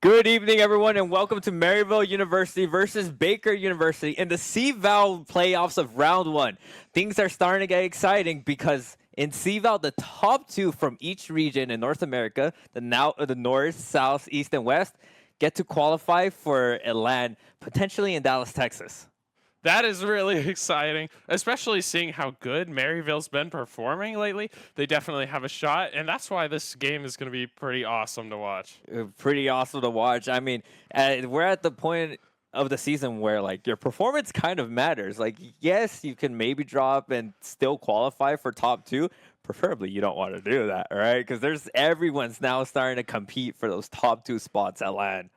Good evening, everyone, and welcome to Maryville University versus Baker University in the CVAL playoffs of round one. Things are starting to get exciting because in CVAL, the top two from each region in North America, the North, South, East, and West, get to qualify for a LAN potentially in Dallas, Texas. That is really exciting, especially seeing how good Maryville's been performing lately. They definitely have a shot, and that's why this game is going to be pretty awesome to watch. Pretty awesome to watch. I mean, we're at the point of the season where like your performance kind of matters. Like, yes, you can maybe drop and still qualify for top two. Preferably, you don't want to do that, right? Because everyone's now starting to compete for those top two spots at LAN.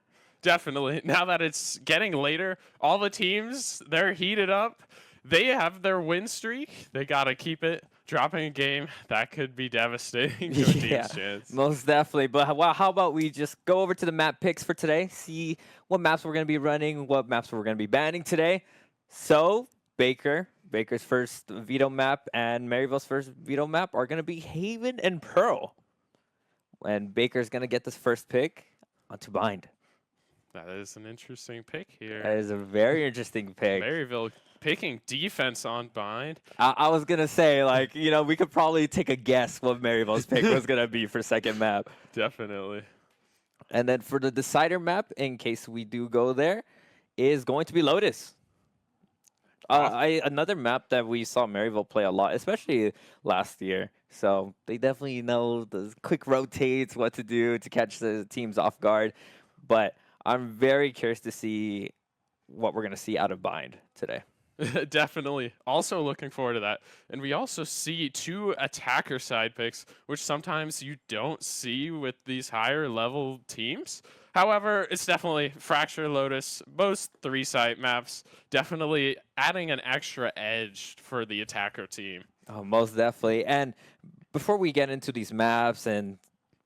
Definitely. Now that it's getting later, all the teams, they're heated up. They have their win streak. They got to keep it. Dropping a game, that could be devastating to a team's chance. Most definitely. But how about we just go over to the map picks for today, see what maps we're going to be running, what maps we're going to be banning today. So, Baker's first veto map and Maryville's first veto map are going to be Haven and Pearl. And Baker's going to get this first pick onto Bind. That is an interesting pick here. That is a very interesting pick. Maryville picking defense on Bind. I was going to say, like, we could probably take a guess what Maryville's pick was going to be for second map. Definitely. And then for the decider map, in case we do go there, is going to be Lotus. Another map that we saw Maryville play a lot, especially last year. So they definitely know the quick rotates, what to do to catch the teams off guard. But I'm very curious to see what we're going to see out of Bind today. Definitely. Also looking forward to that. And we also see two attacker side picks, which sometimes you don't see with these higher level teams. However, it's definitely Fracture, Lotus, both 3-site maps, definitely adding an extra edge for the attacker team. Oh, most definitely. And before we get into these maps and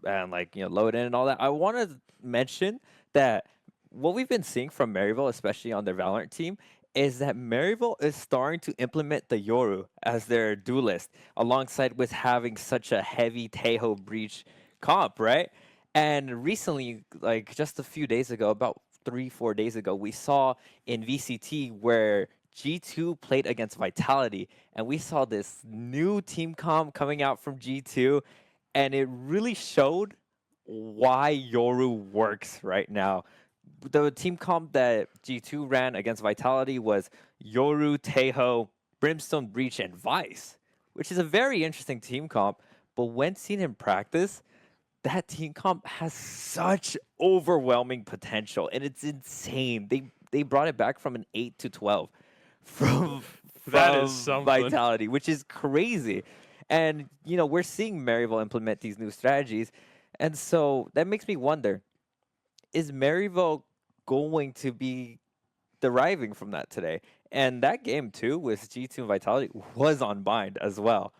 like, load in and all that, I want to mention that what we've been seeing from Maryville, especially on their Valorant team, is that Maryville is starting to implement the Yoru as their duelist, alongside with having such a heavy Tejo breach comp, right? And recently, like just a few days ago, about 3-4 days ago, we saw in VCT where G2 played against Vitality, and we saw this new team comp coming out from G2, and it really showed why Yoru works right now. The team comp that G2 ran against Vitality was Yoru, Tejo, Brimstone, Breach, and Vice, which is a very interesting team comp. But when seen in practice, that team comp has such overwhelming potential, and it's insane. They brought it back from an 8 to 12 from That is something. Vitality, which is crazy. And we're seeing Maryville implement these new strategies, and so that makes me wonder: is Maryville going to be deriving from that today? And that game too with G2 and Vitality was on Bind as well.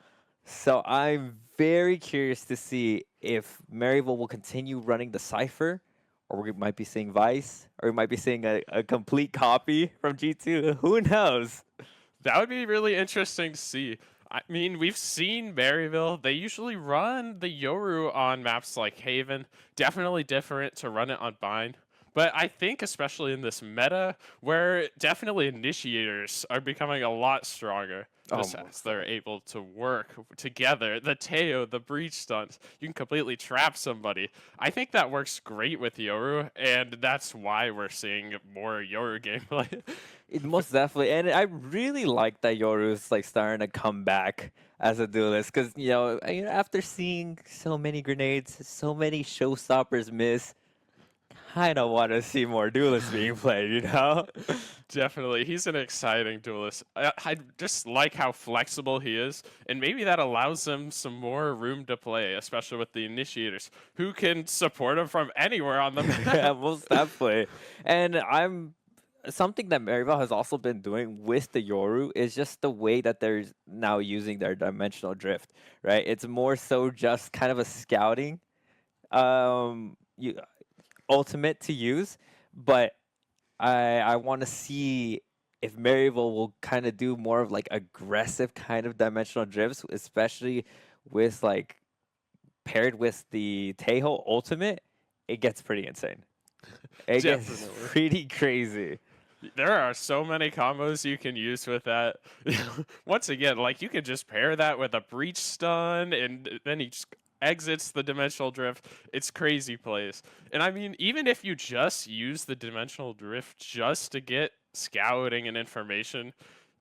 So I'm very curious to see if Maryville will continue running the Cypher, or we might be seeing Vice, or we might be seeing a complete copy from G2. Who knows? That would be really interesting to see. I mean, we've seen Maryville. They usually run the Yoru on maps like Haven. Definitely different to run it on Bind. But I think especially in this meta, where definitely initiators are becoming a lot stronger. Just as they're able to work together. The Teo, the breach stunts, you can completely trap somebody. I think that works great with Yoru, and that's why we're seeing more Yoru gameplay. Most definitely, and I really like that Yoru's like starting to come back as a duelist, because after seeing so many grenades, so many showstoppers miss, kind of want to see more duelists being played. Definitely. He's an exciting duelist. I just like how flexible he is, and maybe that allows him some more room to play, especially with the initiators, who can support him from anywhere on the map. Yeah, most definitely. And something that Maryville has also been doing with the Yoru is just the way that they're now using their dimensional drift, right? It's more so just kind of a scouting ultimate to use, but I want to see if Maryville will kind of do more of like aggressive kind of dimensional drifts, especially with like paired with the Tejo ultimate. It gets pretty insane. It gets Definitely. pretty crazy. There are so many combos you can use with that. Once again, like you could just pair that with a breach stun, and then he just exits the dimensional drift. It's crazy plays. And I mean, even if you just use the dimensional drift just to get scouting and information,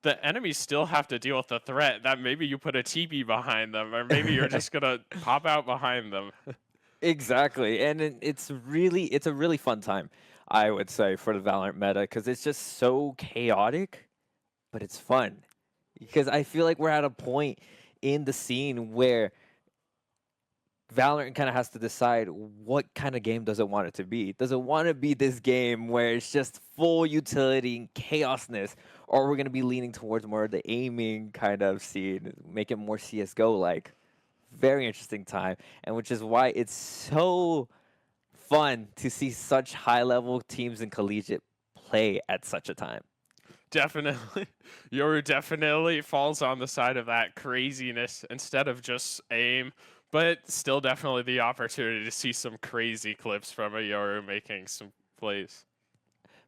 the enemies still have to deal with the threat that maybe you put a TP behind them, or maybe you're just gonna pop out behind them. Exactly, and it's a really fun time, I would say, for the Valorant meta because it's just so chaotic, but it's fun. Because I feel like we're at a point in the scene where Valorant kind of has to decide what kind of game does it want it to be. Does it want to be this game where it's just full utility and chaosness, or we're going to be leaning towards more of the aiming kind of scene, make it more CS:GO like? Very interesting time, and which is why it's so fun to see such high level teams in collegiate play at such a time. Definitely. Yoru definitely falls on the side of that craziness instead of just aim, but still definitely the opportunity to see some crazy clips from a Yoru making some plays.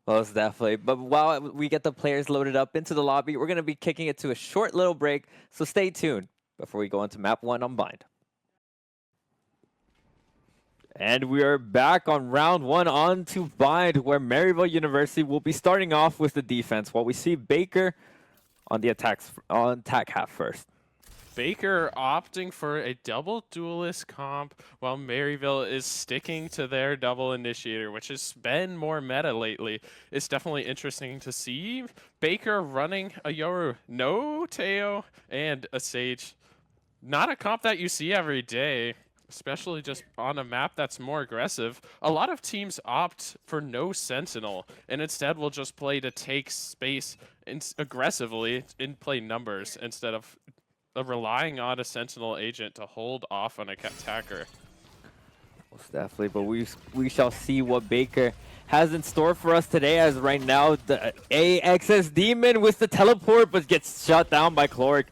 Most definitely. But while we get the players loaded up into the lobby, we're going to be kicking it to a short little break, so stay tuned before we go into map 1 on Bind. And we are back on round 1 on to Bind, where Maryville University will be starting off with the defense, while we see Baker on the attack half first. Baker opting for a double duelist comp, while Maryville is sticking to their double initiator, which has been more meta lately. It's definitely interesting to see Baker running a Yoru, no Teo, and a Sage. Not a comp that you see every day, especially just on a map that's more aggressive. A lot of teams opt for no Sentinel, and instead will just play to take space aggressively and play numbers instead of relying on a Sentinel agent to hold off on a attacker. Most definitely, but we shall see what Baker has in store for us today, as right now the AXS Demon with the teleport, but gets shot down by Cloric.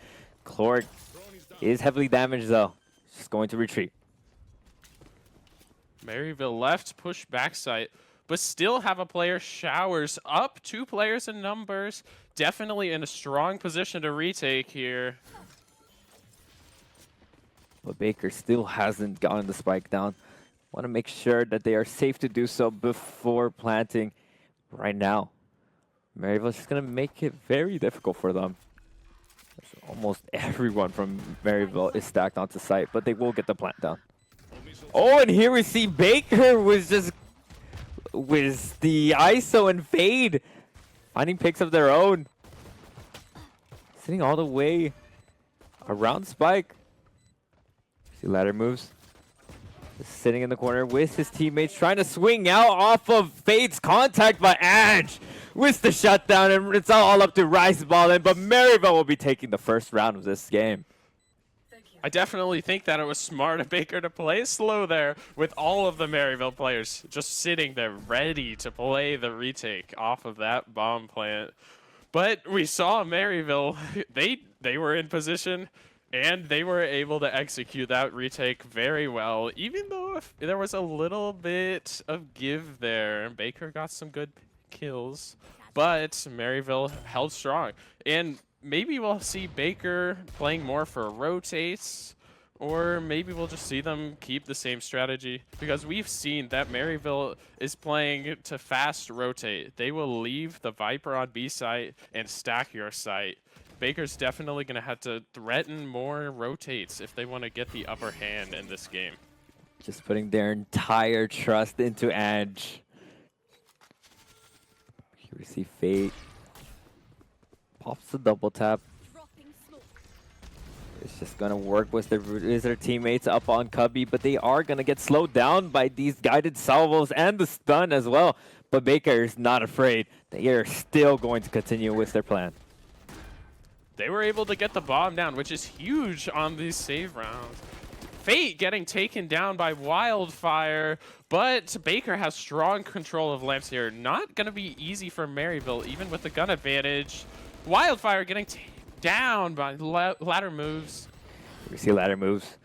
Cloric is heavily damaged though. Just going to retreat. Maryville left, push backside, but still have a player showers up. 2 players in numbers. Definitely in a strong position to retake here. But Baker still hasn't gotten the spike down. Want to make sure that they are safe to do so before planting right now. Maryville's just going to make it very difficult for them. Almost everyone from Maryville is stacked onto site, but they will get the plant down. Oh, and here we see Baker with the ISO and Fade, finding picks of their own. Sitting all the way around Spike. See ladder moves. Just sitting in the corner with his teammates, trying to swing out off of Fade's contact by Ange with the shutdown, and it's all up to Rice Ballin, but Maryville will be taking the first round of this game. I definitely think that it was smart of Baker to play slow there with all of the Maryville players just sitting there ready to play the retake off of that bomb plant. But we saw Maryville, they were in position, and they were able to execute that retake very well, even though there was a little bit of give there. Baker got some good kills, but Maryville held strong. And maybe we'll see Baker playing more for rotates, or maybe we'll just see them keep the same strategy, because we've seen that Maryville is playing to fast rotate. They will leave the Viper on B site and stack your site. Baker's definitely going to have to threaten more rotates if they want to get the upper hand in this game. Just putting their entire trust into Ange. Here we see Fate. Pops the double tap. It's just going to work with their teammates up on Cubby, but they are going to get slowed down by these guided salvos and the stun as well. But Baker is not afraid. They are still going to continue with their plan. They were able to get the bomb down, which is huge on these save rounds. Fate getting taken down by Wildfire, but Baker has strong control of lamps here. Not going to be easy for Maryville, even with the gun advantage. Wildfire getting down by ladder moves. We see ladder moves.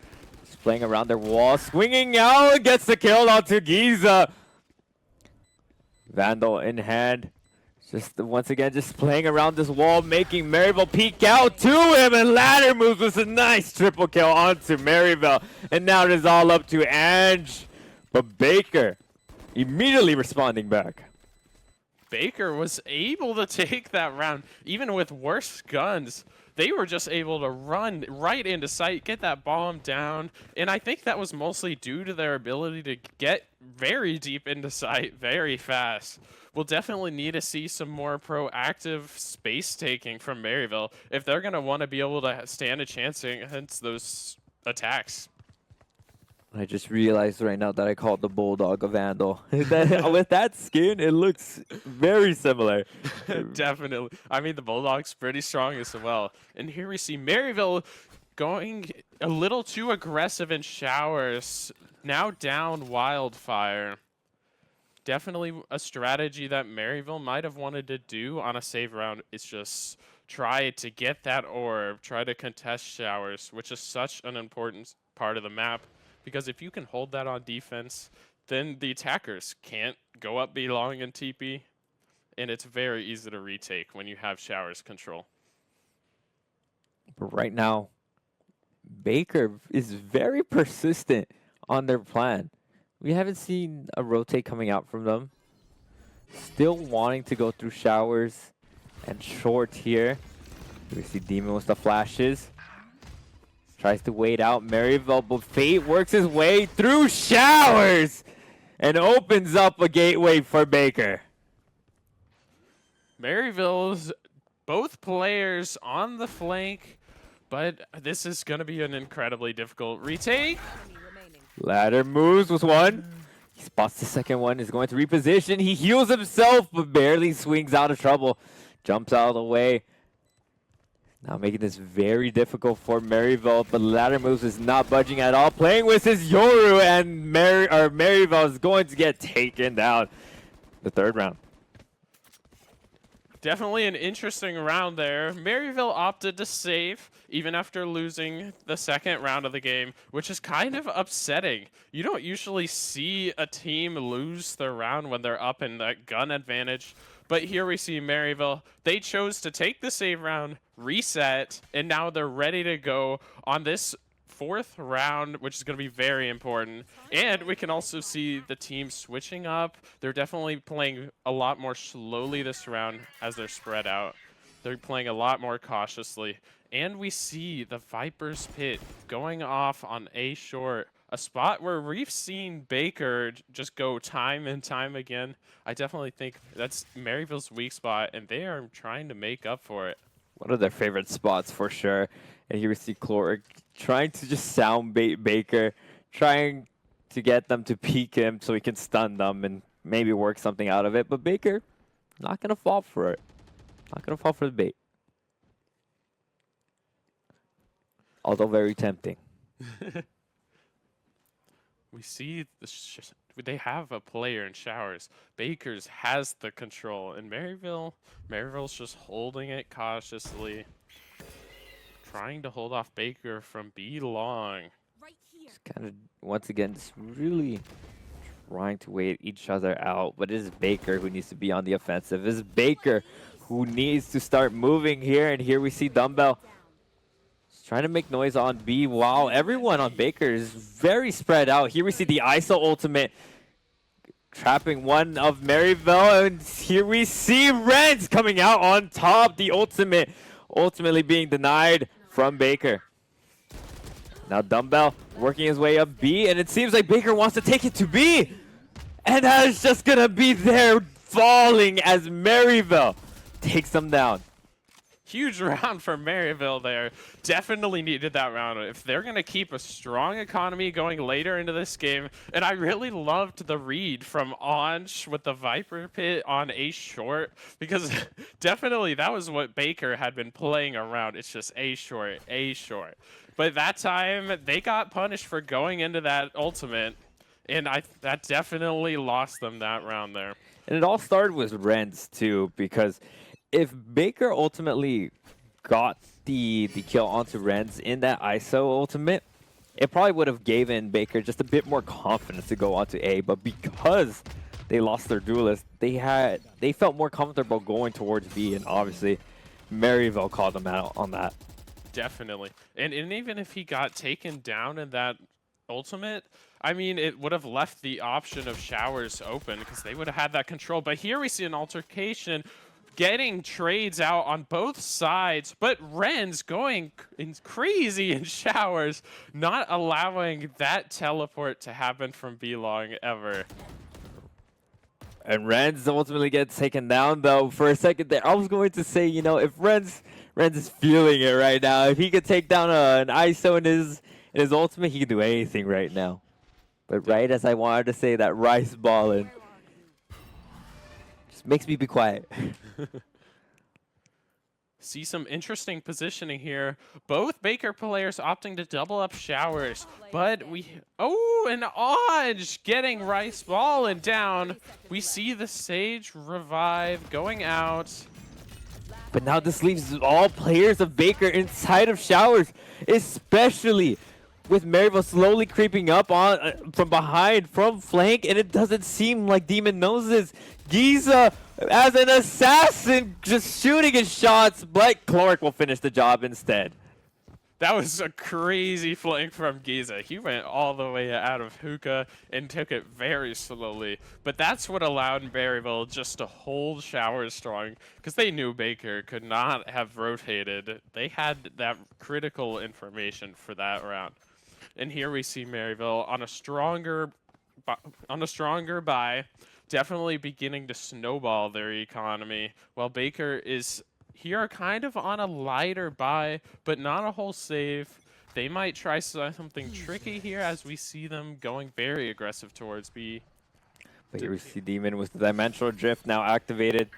Just playing around their wall, swinging out, gets the kill onto Giza. Vandal in hand. Just once again, just playing around this wall, making Maryville peek out to him, and ladder moves with a nice triple kill onto Maryville. And now it is all up to Ange, but Baker immediately responding back. Baker was able to take that round, even with worse guns. They were just able to run right into sight, get that bomb down, and I think that was mostly due to their ability to get very deep into sight very fast. We'll definitely need to see some more proactive space taking from Maryville if they're going to want to be able to stand a chance against those attacks. I just realized right now that I called the Bulldog a Vandal. With that skin, it looks very similar. Definitely. I mean, the Bulldog's pretty strong as well. And here we see Maryville going a little too aggressive in showers. Now down Wildfire. Definitely a strategy that Maryville might have wanted to do on a save round. It's just try to get that orb, try to contest showers, which is such an important part of the map. Because if you can hold that on defense, then the attackers can't go up B long and TP. And it's very easy to retake when you have showers control. But right now, Baker is very persistent on their plan. We haven't seen a rotate coming out from them. Still wanting to go through showers and short here. We see Demon with the flashes. Tries to wait out Maryville, but Fate works his way through showers and opens up a gateway for Baker. Maryville's both players on the flank, but this is going to be an incredibly difficult retake. Ladder moves with one. He spots the second one, is going to reposition. He heals himself, but barely swings out of trouble. Jumps out of the way. Now making this very difficult for Maryville, but Ladder Moves is not budging at all. Playing with his Yoru, and Maryville is going to get taken down the third round. Definitely an interesting round there. Maryville opted to save even after losing the second round of the game, which is kind of upsetting. You don't usually see a team lose their round when they're up in that gun advantage. But here we see Maryville. They chose to take the save round, reset, and now they're ready to go on this fourth round, which is going to be very important. And we can also see the team switching up. They're definitely playing a lot more slowly this round as they're spread out. They're playing a lot more cautiously. And we see the Viper's Pit going off on A short, a spot where we've seen Baker just go time and time again. I definitely think that's Maryville's weak spot, and they are trying to make up for it. One of their favorite spots for sure. And here we see Chloric trying to just sound bait Baker, trying to get them to peek him so he can stun them and maybe work something out of it. But Baker, not going to fall for it. Not going to fall for the bait. Although very tempting. We see they have a player in showers. Baker's has the control, and Maryville's just holding it cautiously, trying to hold off Baker from B long. Just kind of once again, just really trying to wait each other out. But it is Baker who needs to be on the offensive. It is Baker who needs to start moving here, and here we see Dumbbell trying to make noise on B. Wow, everyone on Baker is very spread out. Here we see the ISO ultimate trapping one of Maryville, and here we see Renz coming out on top. The ultimate ultimately being denied from Baker. Now Dumbbell working his way up B, and it seems like Baker wants to take it to B. And that is just going to be there falling as Maryville takes them down. Huge round for Maryville there. Definitely needed that round if they're going to keep a strong economy going later into this game. And I really loved the read from Anj with the Viper Pit on A short, because definitely that was what Baker had been playing around. It's just A short, A short. But that time they got punished for going into that ultimate, and that definitely lost them that round there. And it all started with Renz too, because if Baker ultimately got the kill onto Renz in that ISO ultimate, it probably would have given Baker just a bit more confidence to go onto A. But because they lost their duelist, they felt more comfortable going towards B, and obviously Maryville called them out on that. Definitely. And even if he got taken down in that ultimate, I mean, it would have left the option of showers open because they would have had that control. But here we see an altercation getting trades out on both sides, but Ren's going crazy in showers, not allowing that teleport to happen from B-Long ever. And Renz ultimately gets taken down, though. For a second there, I was going to say, you know, if Renz is feeling it right now, if he could take down an ISO in his ultimate, he could do anything right now. But right as I wanted to say that Rice ballin' just makes me be quiet. See some interesting positioning here. Both Baker players opting to double up showers, but an Odge getting Rice Ballin' down. We see the Sage revive going out. But now this leaves all players of Baker inside of showers, especially with Maryville slowly creeping up on from behind, from flank, and it doesn't seem like Demon knows this. Giza, as an assassin, just shooting his shots, but Cloric will finish the job instead. That was a crazy flank from Giza. He went all the way out of hookah and took it very slowly. But that's what allowed Maryville just to hold showers strong because they knew Baker could not have rotated. They had that critical information for that round. And here we see Maryville on a stronger buy, definitely beginning to snowball their economy, while Baker is here kind of on a lighter buy, but not a whole save. They might try something tricky here as we see them going very aggressive towards B. But here we see Demon with the Dimensional Drift now activated.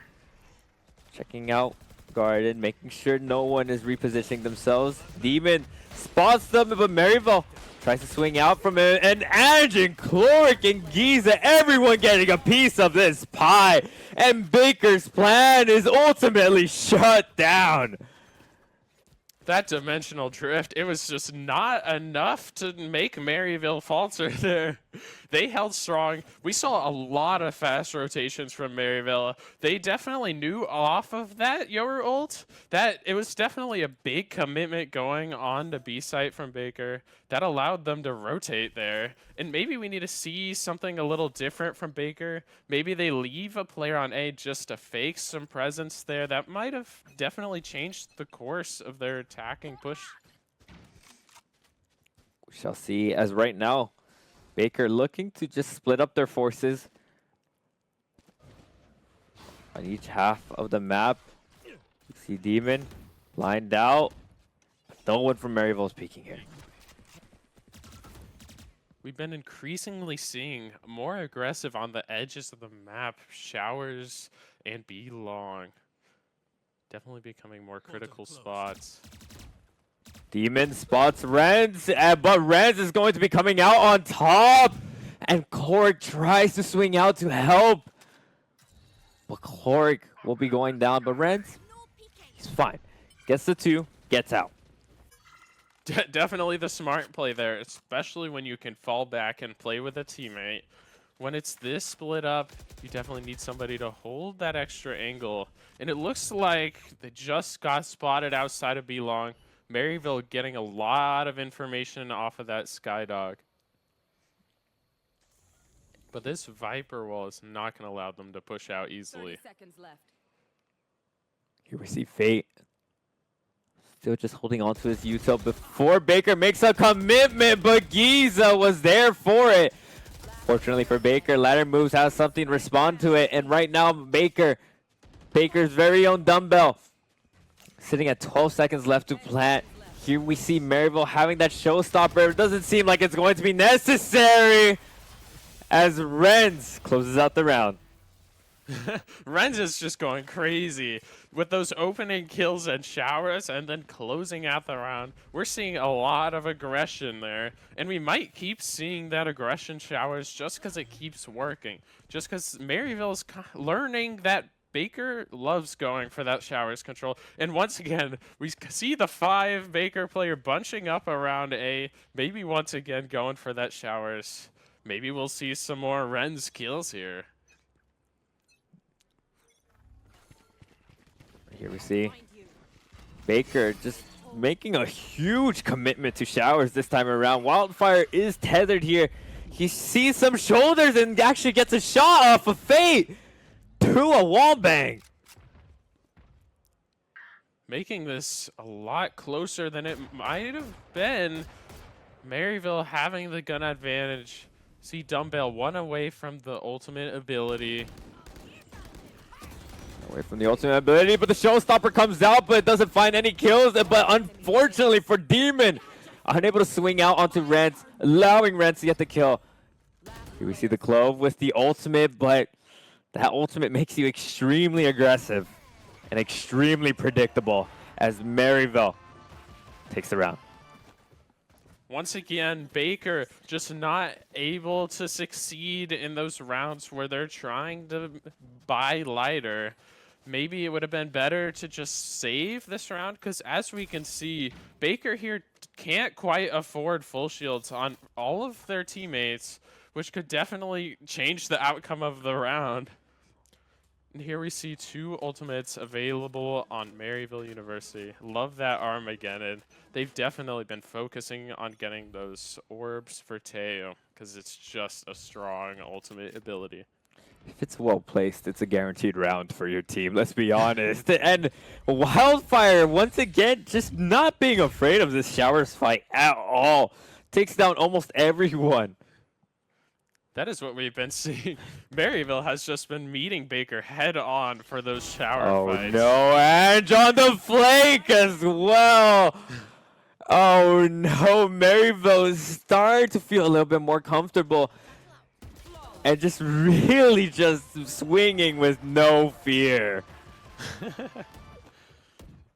Checking out Garden, making sure no one is repositioning themselves. Demon spots them, but Maryville tries to swing out from it. And Anjin, Cloric, and Giza, everyone getting a piece of this pie. And Baker's plan is ultimately shut down. That dimensional drift, it was just not enough to make Maryville falter there. They held strong. We saw a lot of fast rotations from Maryville. They definitely knew off of that Yoru ult that it was definitely a big commitment going on to B site from Baker that allowed them to rotate there. And maybe we need to see something a little different from Baker. Maybe they leave a player on A just to fake some presence there. That might have definitely changed the course of their attacking push. We shall see, as right now, Baker looking to just split up their forces on each half of the map. You see Demon lined out. No one from Maryville is peeking here. We've been increasingly seeing more aggressive on the edges of the map, showers and B long. Definitely becoming more critical spots. Demon spots Renz, but Renz is going to be coming out on top. And Cloric tries to swing out to help. But Cloric will be going down, but Renz, he's fine. Gets the 2, gets out. Definitely the smart play there, especially when you can fall back and play with a teammate. When it's this split up, you definitely need somebody to hold that extra angle. And it looks like they just got spotted outside of B-Long. Maryville getting a lot of information off of that Skydog. But this Viper wall is not going to allow them to push out easily. 30 seconds left. Here we see Fate. Still just holding on to his util before Baker makes a commitment, but Giza was there for it. Fortunately for Baker, ladder moves has something to respond to it, and right now Baker's very own dumbbell, sitting at 12 seconds left to plant. Here we see Maryville having that showstopper. It doesn't seem like it's going to be necessary as Renz closes out the round. Renz is just going crazy with those opening kills and showers and then closing out the round. We're seeing a lot of aggression there, and we might keep seeing that aggression showers just because it keeps working. Just because Maryville is learning that Baker loves going for that showers control. And once again, we see the 5 Baker player bunching up around A, maybe once again going for that showers. Maybe we'll see some more Renz kills here. Here we see Baker just making a huge commitment to Showers this time around. Wildfire is tethered here. He sees some shoulders and actually gets a shot off of Fate to a wall bang. Making this a lot closer than it might have been. Maryville having the gun advantage. See Dumbbell one away from the ultimate ability. Away from the ultimate ability, but the showstopper comes out, but it doesn't find any kills. But unfortunately for Demon, unable to swing out onto Rents, allowing Rents to get the kill. Here we see the Clove with the ultimate, but that ultimate makes you extremely aggressive and extremely predictable as Maryville takes the round. Once again, Baker just not able to succeed in those rounds where they're trying to buy lighter. Maybe it would have been better to just save this round, because as we can see, Baker here can't quite afford full shields on all of their teammates, which could definitely change the outcome of the round. And here we see 2 ultimates available on Maryville University. Love that Armageddon. They've definitely been focusing on getting those orbs for Teo, because it's just a strong ultimate ability. If it's well placed, it's a guaranteed round for your team, let's be honest. And Wildfire, once again, just not being afraid of this Showers fight at all. Takes down almost everyone. That is what we've been seeing. Maryville has just been meeting Baker head on for those shower fights. Oh no, and on the flank as well. Oh no, Maryville is starting to feel a little bit more comfortable. And just really just swinging with no fear.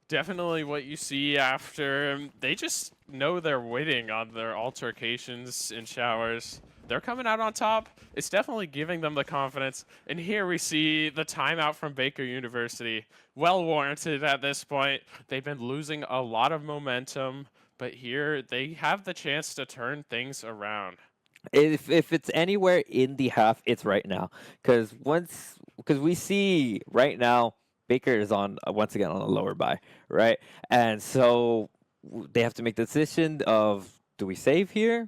Definitely what you see after. They just know they're winning on their altercations in showers. They're coming out on top. It's definitely giving them the confidence. And here we see the timeout from Baker University. Well warranted at this point. They've been losing a lot of momentum, but here they have the chance to turn things around. If it's anywhere in the half, it's right now. Because we see right now Baker is on once again on a lower buy, right? And so they have to make the decision of, do we save here?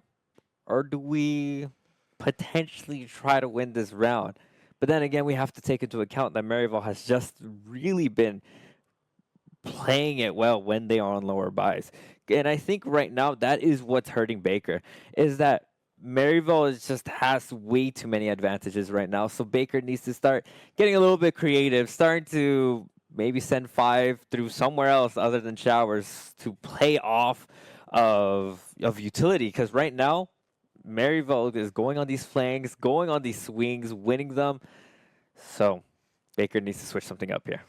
Or do we potentially try to win this round? But then again, we have to take into account that Maryville has just really been playing it well when they are on lower buys. And I think right now that is what's hurting Baker, is that Maryville just has way too many advantages right now. So Baker needs to start getting a little bit creative, starting to maybe send 5 through somewhere else other than showers to play off of utility. Because right now, Maryville is going on these flanks, going on these swings, winning them. So Baker needs to switch something up here.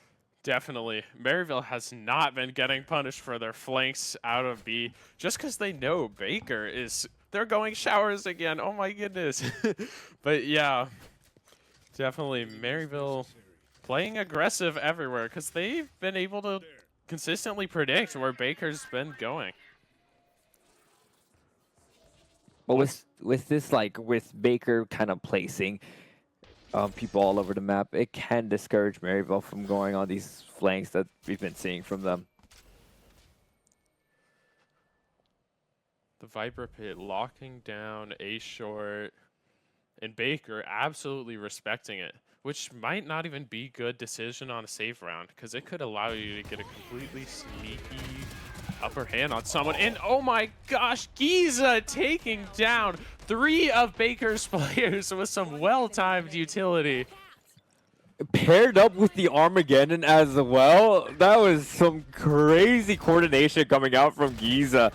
Definitely. Maryville has not been getting punished for their flanks out of B just because they know Baker is... They're going showers again. Oh my goodness. But yeah, definitely Maryville playing aggressive everywhere because they've been able to consistently predict where Baker's been going. But with this, like with Baker kind of placing people all over the map, it can discourage Maryville from going on these flanks that we've been seeing from them. The Viper Pit locking down A short, and Baker absolutely respecting it, which might not even be good decision on a save round because it could allow you to get a completely sneaky upper hand on someone. And oh my gosh, Giza taking down 3 of Baker's players with some well-timed utility. Paired up with the Armageddon as well. That was some crazy coordination coming out from Giza.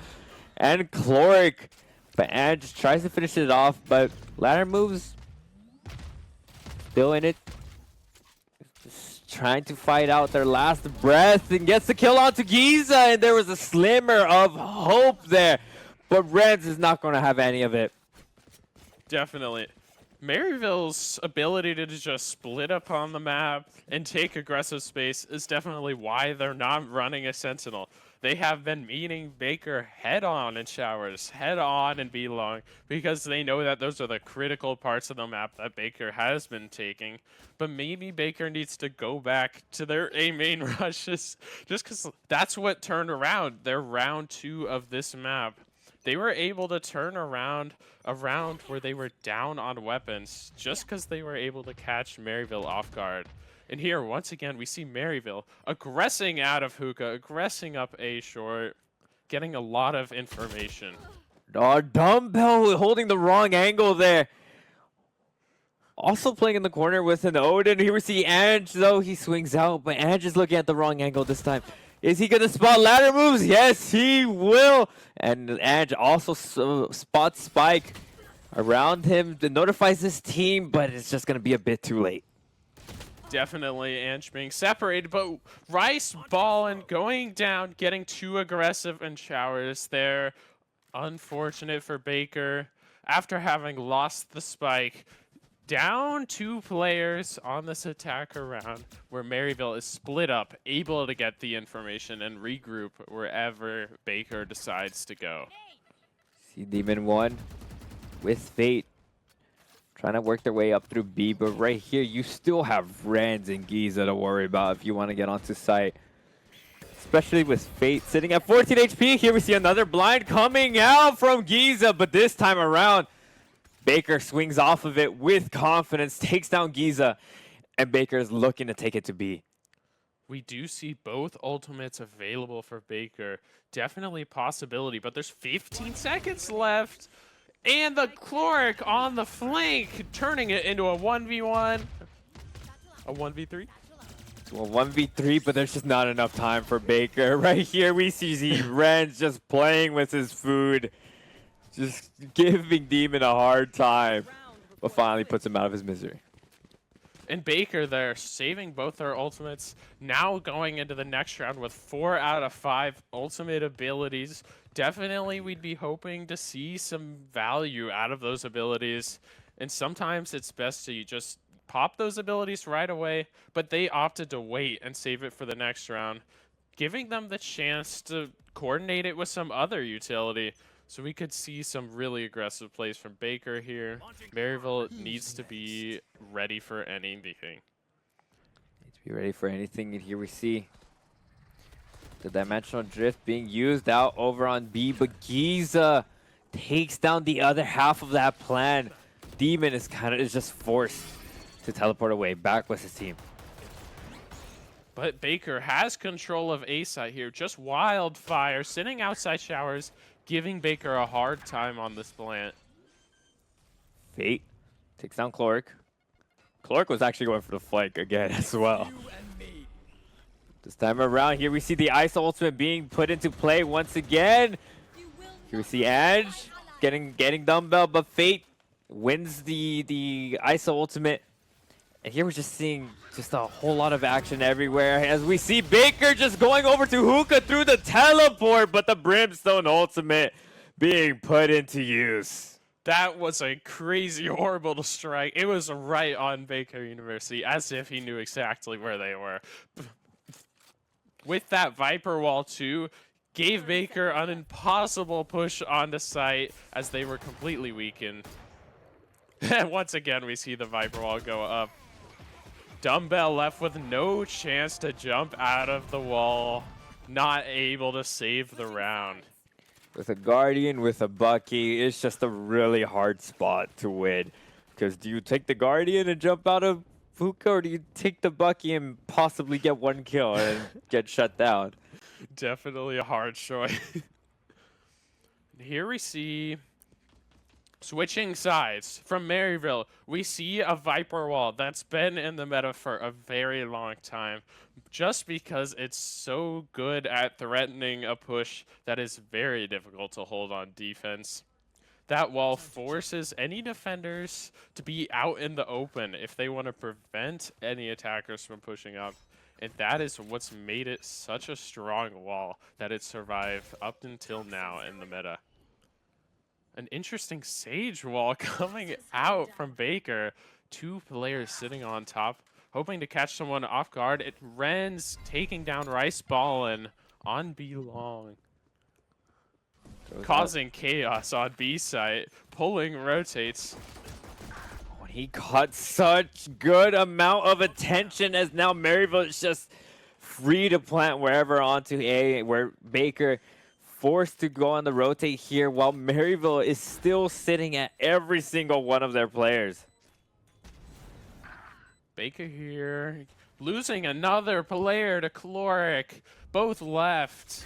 And Chloric, but Ange tries to finish it off, but ladder moves still in it. Just trying to fight out their last breath and gets the kill onto Giza, and there was a slimmer of hope there. But Reds is not going to have any of it. Definitely. Maryville's ability to just split up on the map and take aggressive space is definitely why they're not running a Sentinel. They have been meeting Baker head on in showers, head on in B long, because they know that those are the critical parts of the map that Baker has been taking. But maybe Baker needs to go back to their A main rushes, just because that's what turned around their round 2 of this map. They were able to turn around a round where they were down on weapons just because they were able to catch Maryville off guard. And here, once again, we see Maryville aggressing out of hookah, aggressing up A short, getting a lot of information. Oh, Dumbbell holding the wrong angle there. Also playing in the corner with an Odin. Here we see Ange, though. He swings out, but Ange is looking at the wrong angle this time. Is he going to spot ladder moves? Yes, he will. And Ange also spots Spike around him that notifies his team, but it's just going to be a bit too late. Definitely Ange being separated, but Rice balling, going down, getting too aggressive in showers there. Unfortunate for Baker after having lost the spike. Down 2 players on this attack around where Maryville is split up, able to get the information and regroup wherever Baker decides to go. See Demon 1 with Fate trying to work their way up through B, but right here you still have Rans and Giza to worry about if you want to get onto site. Especially with Fate sitting at 14 HP. Here we see another blind coming out from Giza, but this time around, Baker swings off of it with confidence, takes down Giza, and Baker is looking to take it to B. We do see both ultimates available for Baker. Definitely a possibility, but there's 15 seconds left. And the Chloric on the flank, turning it into a 1v1. A 1v3? To a 1v3, but there's just not enough time for Baker. Right here we see Ren's just playing with his food. Just giving Demon a hard time, but finally puts him out of his misery. And Baker there, saving both their ultimates. Now going into the next round with 4 out of 5 ultimate abilities. Definitely we'd be hoping to see some value out of those abilities. And sometimes it's best to just pop those abilities right away, but they opted to wait and save it for the next round, giving them the chance to coordinate it with some other utility. So we could see some really aggressive plays from Baker here. Maryville needs to be ready for anything. Needs to be ready for anything, and here we see the Dimensional Drift being used out over on B, but Giza takes down the other half of that plan. Demon is just forced to teleport away back with his team. But Baker has control of A site here. Just Wildfire sitting outside showers, giving Baker a hard time on this plant. Fate takes down Chloric. Chloric was actually going for the flank again as well. This time around, here we see the Ice Ultimate being put into play once again. Here we see Edge getting Dumbbell, but Fate wins the Ice Ultimate. And here we're just seeing just a whole lot of action everywhere as we see Baker just going over to Hookah through the teleport, but the Brimstone Ultimate being put into use. That was a crazy orbital strike. It was right on Baker University, as if he knew exactly where they were. With that Viper Wall too, gave Baker an impossible push onto site as they were completely weakened. And once again, we see the Viper Wall go up. Dumbbell left with no chance to jump out of the wall, not able to save the round. With a Guardian, with a Bucky, it's just a really hard spot to win. Because do you take the Guardian and jump out of Hookah, or do you take the Bucky and possibly get 1 kill and get shut down? Definitely a hard choice. Here we see, switching sides from Maryville, we see a Viper Wall that's been in the meta for a very long time, just because it's so good at threatening a push that is very difficult to hold on defense. That wall forces any defenders to be out in the open if they want to prevent any attackers from pushing up. And that is what's made it such a strong wall that it survived up until now in the meta. An interesting Sage wall coming out from Baker. 2 players sitting on top, hoping to catch someone off guard. Ren's taking down Rice Ballin on B long. Causing chaos on B site. Pulling rotates. He caught such good amount of attention as now Maryville is just free to plant wherever onto A, where Baker forced to go on the rotate here while Maryville is still sitting at every single one of their players. Baker here, losing another player to Chloric. Both left,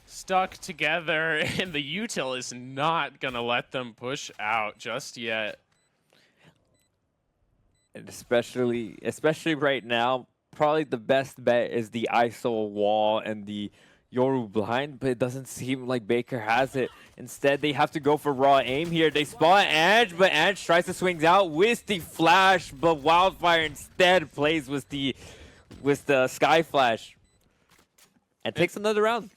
stuck together, and the util is not gonna let them push out just yet. And especially right now, probably the best bet is the ISO wall and the Yoru blind, but it doesn't seem like Baker has it. Instead, they have to go for raw aim here. They spot Ange, but Ange tries to swing out with the flash, but Wildfire instead plays with the Sky Flash and takes another round.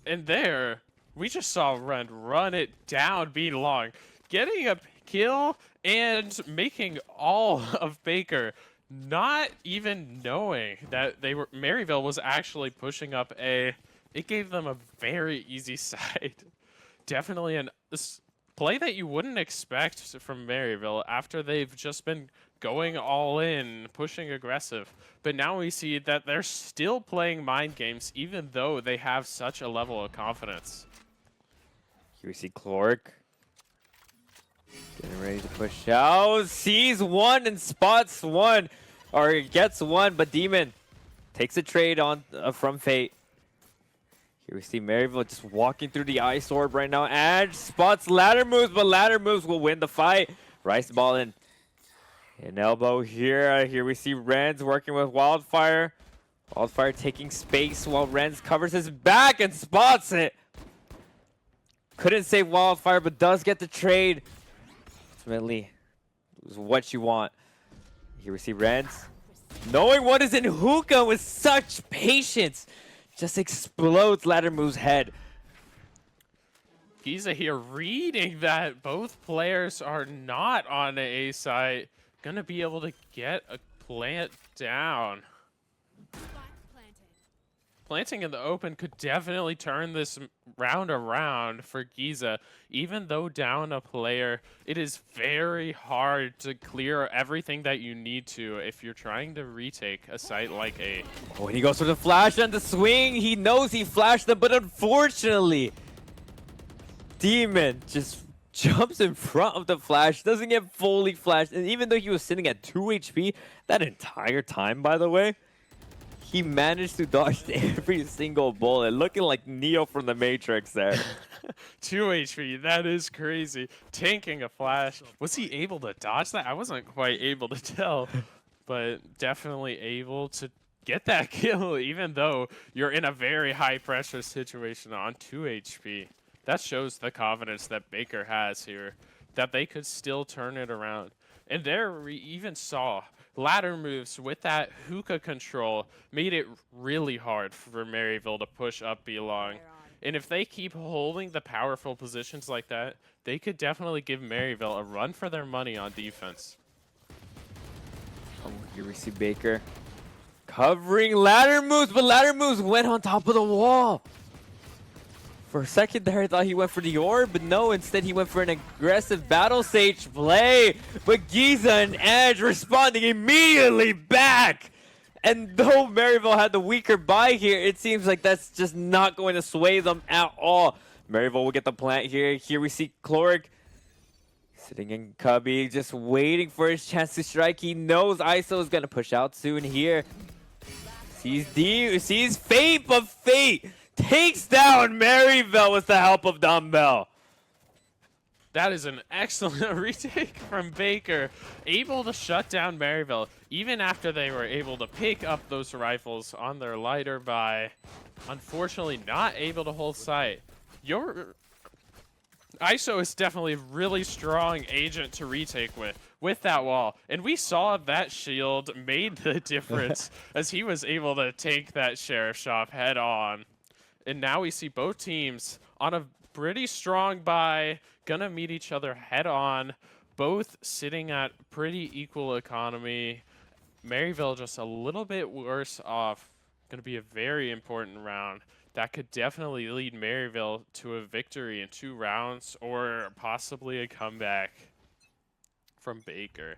And there, we just saw Ren run it down, being long, getting a kill and making all of Baker not even knowing that Maryville was actually pushing up A. It gave them a very easy side. Definitely a play that you wouldn't expect from Maryville after they've just been going all in, pushing aggressive. But now we see that they're still playing mind games even though they have such a level of confidence. Here we see Chloric getting ready to push out. Sees one and spots one, or gets one, but Demon takes a trade on from Fate. Here we see Maryville just walking through the Ice Orb right now. Edge spots ladder moves, but ladder moves will win the fight. Rice Ballin an elbow here. Here we see Renz working with Wildfire. Wildfire taking space while Renz covers his back and spots it. Couldn't save Wildfire, but does get the trade. Ultimately, it was what you want. Here we see Renz knowing what is in hookah with such patience. Just explodes ladder move's head. Giza here reading that both players are not on the A side. Gonna be able to get a plant down. Planting in the open could definitely turn this round around for Giza. Even though down a player, it is very hard to clear everything that you need to if you're trying to retake a site like A. Oh, and he goes for the flash and the swing. He knows he flashed them, but unfortunately, Demon just jumps in front of the flash, doesn't get fully flashed. And even though he was sitting at 2 HP that entire time, by the way, he managed to dodge every single bullet, looking like Neo from the Matrix there. 2 HP, that is crazy. Tanking a flash. Was he able to dodge that? I wasn't quite able to tell, but definitely able to get that kill, even though you're in a very high pressure situation on 2 HP. That shows the confidence that Baker has here, that they could still turn it around. And there we even saw ladder moves with that hookah control made it really hard for Maryville to push up B long. And if they keep holding the powerful positions like that, they could definitely give Maryville a run for their money on defense. Oh, here we see Baker covering ladder moves, but ladder moves went on top of the wall. For a second there, I thought he went for the orb, but no, instead he went for an aggressive Battle Sage play. But Giza and Edge responding immediately back. And though Maryville had the weaker buy here, it seems like that's just not going to sway them at all. Maryville will get the plant here. Here we see Chloric sitting in Cubby, just waiting for his chance to strike. He knows ISO is going to push out soon here. Sees Fate, but Fate takes down Maryville with the help of Dumbbell. That is an excellent retake from Baker. Able to shut down Maryville, even after they were able to pick up those rifles on their lighter buy. Unfortunately, not able to hold sight. Your ISO is definitely a really strong agent to retake with that wall. And we saw that shield made the difference as he was able to take that Sheriff Shop head on. And now we see both teams on a pretty strong buy, gonna meet each other head on, both sitting at pretty equal economy. Maryville just a little bit worse off. Gonna be a very important round. That could definitely lead Maryville to a victory in 2 rounds or possibly a comeback from Baker.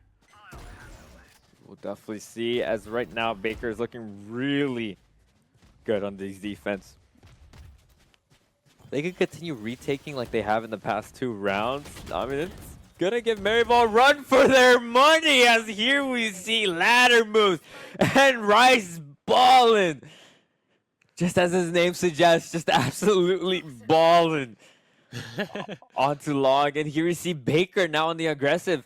We'll definitely see, as right now Baker is looking really good on these defense. They could continue retaking like they have in the past 2 rounds. I mean, it's gonna give Maryville a run for their money, as here we see ladder moves and Rice ballin'. Just as his name suggests, just absolutely ballin'. Onto long, and here we see Baker now on the aggressive.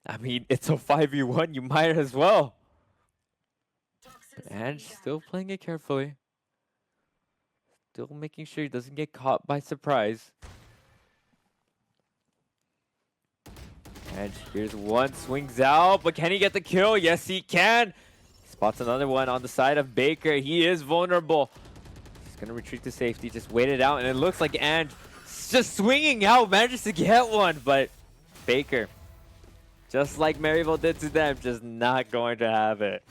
I mean, it's a 5v1, you might as well. And still playing it carefully. Still making sure he doesn't get caught by surprise. And here's one, swings out, but can he get the kill? Yes, he can. Spots another one on the side of Baker. He is vulnerable. He's gonna retreat to safety, just wait it out, and it looks like Ange just swinging out, manages to get one, but Baker, just like Maryville did to them, just not going to have it.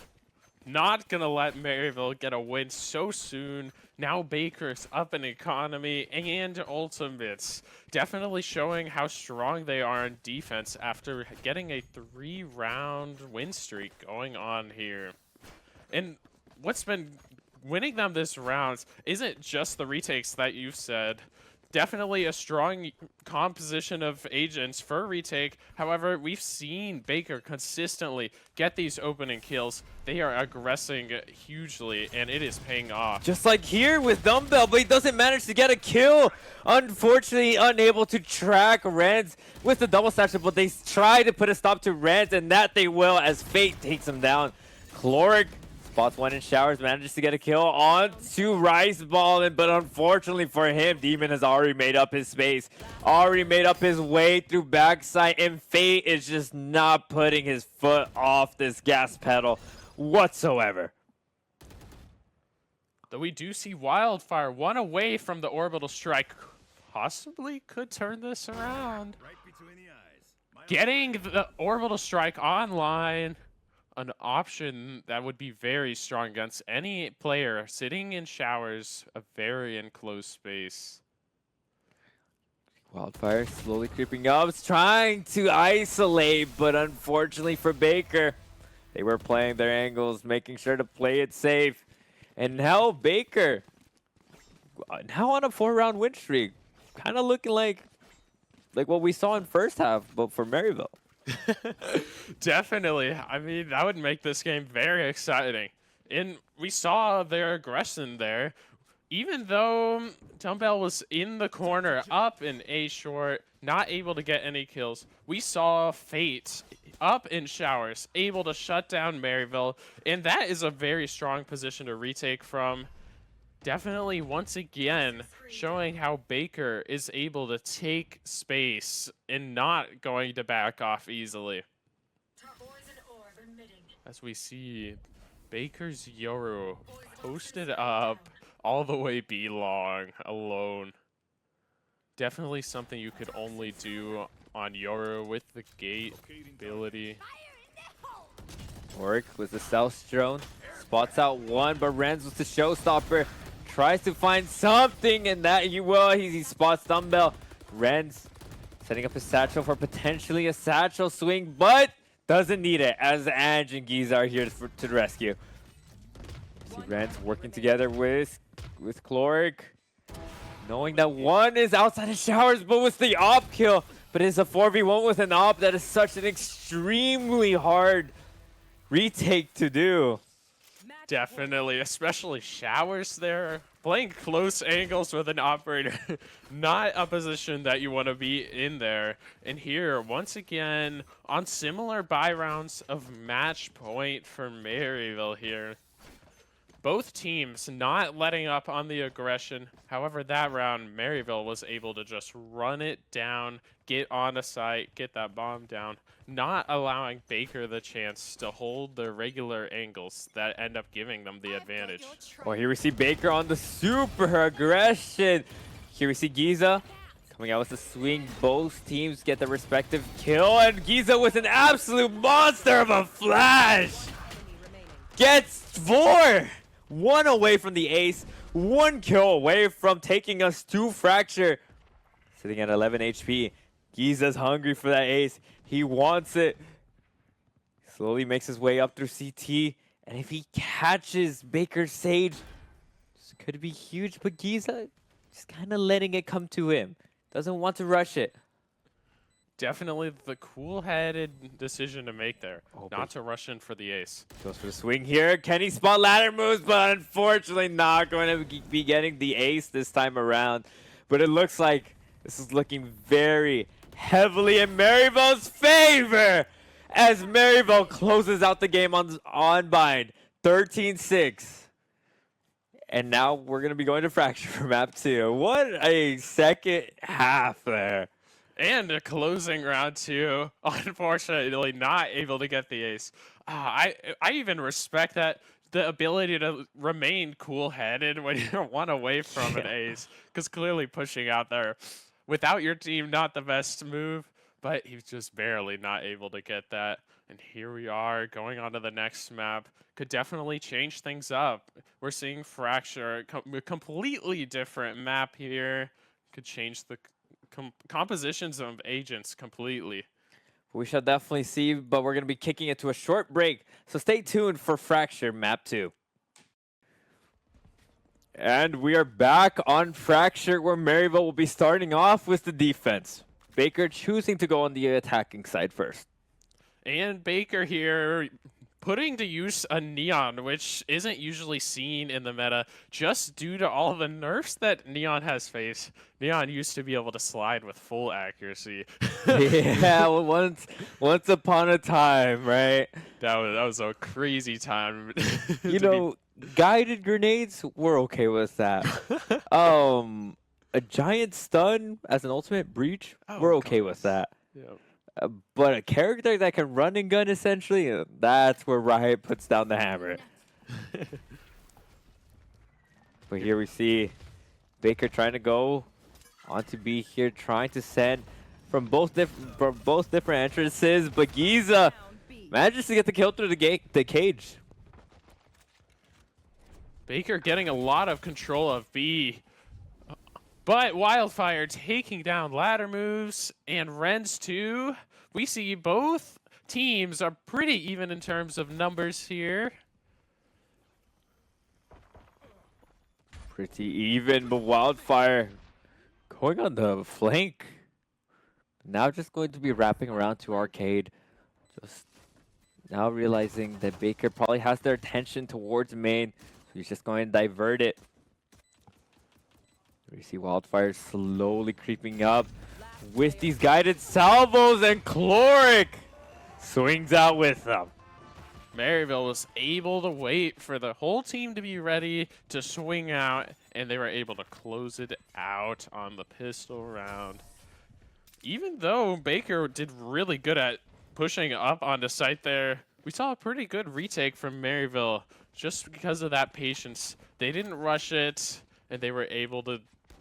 Not gonna let Maryville get a win so soon. Now Baker's up in economy and ultimates. Definitely showing how strong they are in defense after getting a 3-round win streak going on here. And what's been winning them this round isn't just the retakes that you've said. Definitely a strong composition of agents for a retake. However, we've seen Baker consistently get these opening kills. They are aggressing hugely, and it is paying off. Just like here with Dumbbell, but he doesn't manage to get a kill. Unfortunately, unable to track Renz with the double satchel, but they try to put a stop to Renz, and that they will as Fate takes him down. Chloric spots one in showers, manages to get a kill on to Rice Ballin', but unfortunately for him, Demon has already made up his space, already made up his way through backside, and Fate is just not putting his foot off this gas pedal whatsoever. Though we do see Wildfire one away from the orbital strike, possibly could turn this around. Right between the eyes. Getting the orbital strike online, an option that would be very strong against any player sitting in showers, a very enclosed space. Wildfire slowly creeping up, trying to isolate, but unfortunately for Baker, they were playing their angles, making sure to play it safe. And now Baker, now on a 4-round win streak, kind of looking like what we saw in first half, but for Maryville. Definitely. I mean, that would make this game very exciting. And we saw their aggression there. Even though Dumbbell was in the corner, up in A short, not able to get any kills, we saw Fate up in showers, able to shut down Maryville. And that is a very strong position to retake from. Definitely, once again, showing how Baker is able to take space and not going to back off easily. As we see Baker's Yoru posted up all the way B long, alone. Definitely something you could only do on Yoru with the gate ability. Oric with the stealth drone, spots out one, but Renz with the showstopper. Tries to find something, and that he spots Dumbbell. Renz setting up his satchel for potentially a satchel swing, but doesn't need it, as Ange and Giza are here to the rescue. See Renz working together with Chloric, knowing that one is outside of showers, but with the op kill. But it's a 4v1 with an op. That is such an extremely hard retake to do. Definitely, especially showers there. Playing close angles with an operator, not a position that you want to be in there. And here, once again, on similar buy rounds of match point for Maryville here. Both teams not letting up on the aggression. However, that round, Maryville was able to just run it down, get on a site, get that bomb down, not allowing Baker the chance to hold their regular angles that end up giving them the advantage. Oh, here we see Baker on the super aggression. here we see Giza coming out with the swing. Both teams get the respective kill, and Giza with an absolute monster of a flash gets 4. 1 away from the ace, 1 kill away from taking us to Fracture. Sitting at 11 HP. Giza's hungry for that ace. He wants it. Slowly makes his way up through CT. And if he catches Baker Sage, this could be huge. But Giza just kind of letting it come to him. Doesn't want to rush it. Definitely the cool-headed decision to make there, not to rush in for the ace. Goes for the swing here. Can he spot ladder moves? But unfortunately not going to be getting the ace this time around. But it looks like this is looking very heavily in Maryville's favor as Maryville closes out the game on bind, 13-6. And now we're going to be going to Fracture for map 2. What a second half there. And a closing round 2. Unfortunately, not able to get the ace. I even respect that. The ability to remain cool-headed when you're 1 away from an ace. Because clearly pushing out there without your team, not the best move. But he's just barely not able to get that. And here we are going on to the next map. Could definitely change things up. We're seeing Fracture, a completely different map here. Could change the compositions of agents completely. We shall definitely see, but we're going to be kicking it to a short break. So stay tuned for Fracture Map 2. And we are back on Fracture, where Maryville will be starting off with the defense. Baker choosing to go on the attacking side first. And Baker here putting to use a Neon, which isn't usually seen in the meta, just due to all the nerfs that Neon has faced. Neon used to be able to slide with full accuracy. Yeah, well, once upon a time, right? That was a crazy time. You know, guided grenades, we're okay with that. A giant stun as an ultimate breach, we're okay with that. Yep. But a character that can run and gun, essentially, that's where Riot puts down the hammer. But here we see Baker trying to go on to B here, trying to send from both different entrances. But Giza manages to get the kill through the cage. Baker getting a lot of control of B. But Wildfire taking down ladder moves, and Rens too. We see both teams are pretty even in terms of numbers here. Pretty even, but Wildfire going on the flank. Now just going to be wrapping around to Arcade. Just now realizing that Baker probably has their attention towards main. So he's just going to divert it. We see Wildfire slowly creeping up with these guided salvos, and Chloric swings out with them. Maryville was able to wait for the whole team to be ready to swing out, and they were able to close it out on the pistol round. Even though Baker did really good at pushing up onto site there, we saw a pretty good retake from Maryville just because of that patience. They didn't rush it, and they were able to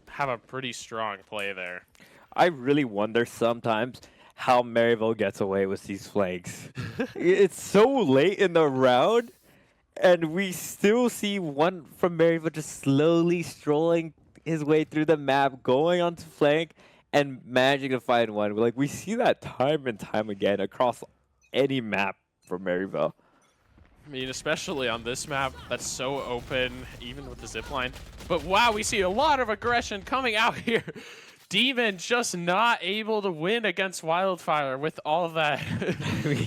have a pretty strong play there. I really wonder sometimes how Maryville gets away with these flanks. It's so late in the round, and we still see one from Maryville just slowly strolling his way through the map, going onto flank, and managing to find one. Like, we see that time and time again across any map for Maryville. I mean, especially on this map that's so open, even with the zipline. But wow, we see a lot of aggression coming out here. Demon just not able to win against Wildfire with all of that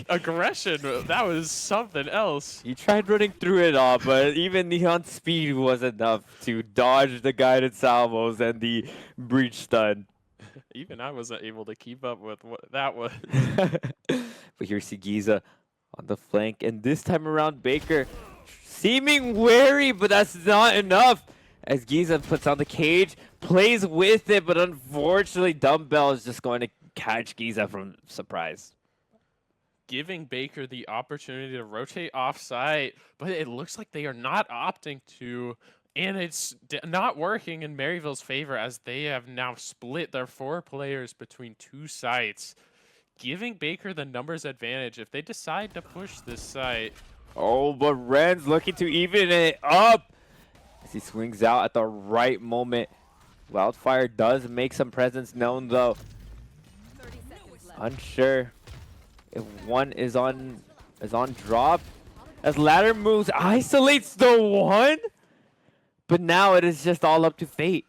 aggression. That was something else. He tried running through it all, but even Neon's speed was enough to dodge the guided salvos and the breach stun. Even I wasn't able to keep up with what that was. But here's Giza on the flank, and this time around Baker seeming wary, but that's not enough. As Giza puts on the cage, plays with it, but unfortunately Dumbbell is just going to catch Giza from surprise. Giving Baker the opportunity to rotate off-site, but it looks like they are not opting to. And it's not working in Maryville's favor as they have now split their 4 players between 2 sites, giving Baker the numbers advantage if they decide to push this site. Oh, but Ren's looking to even it up as he swings out at the right moment. Wildfire does make some presence known though. Unsure if one is on drop as ladder moves isolates the one, but now it is just all up to fate.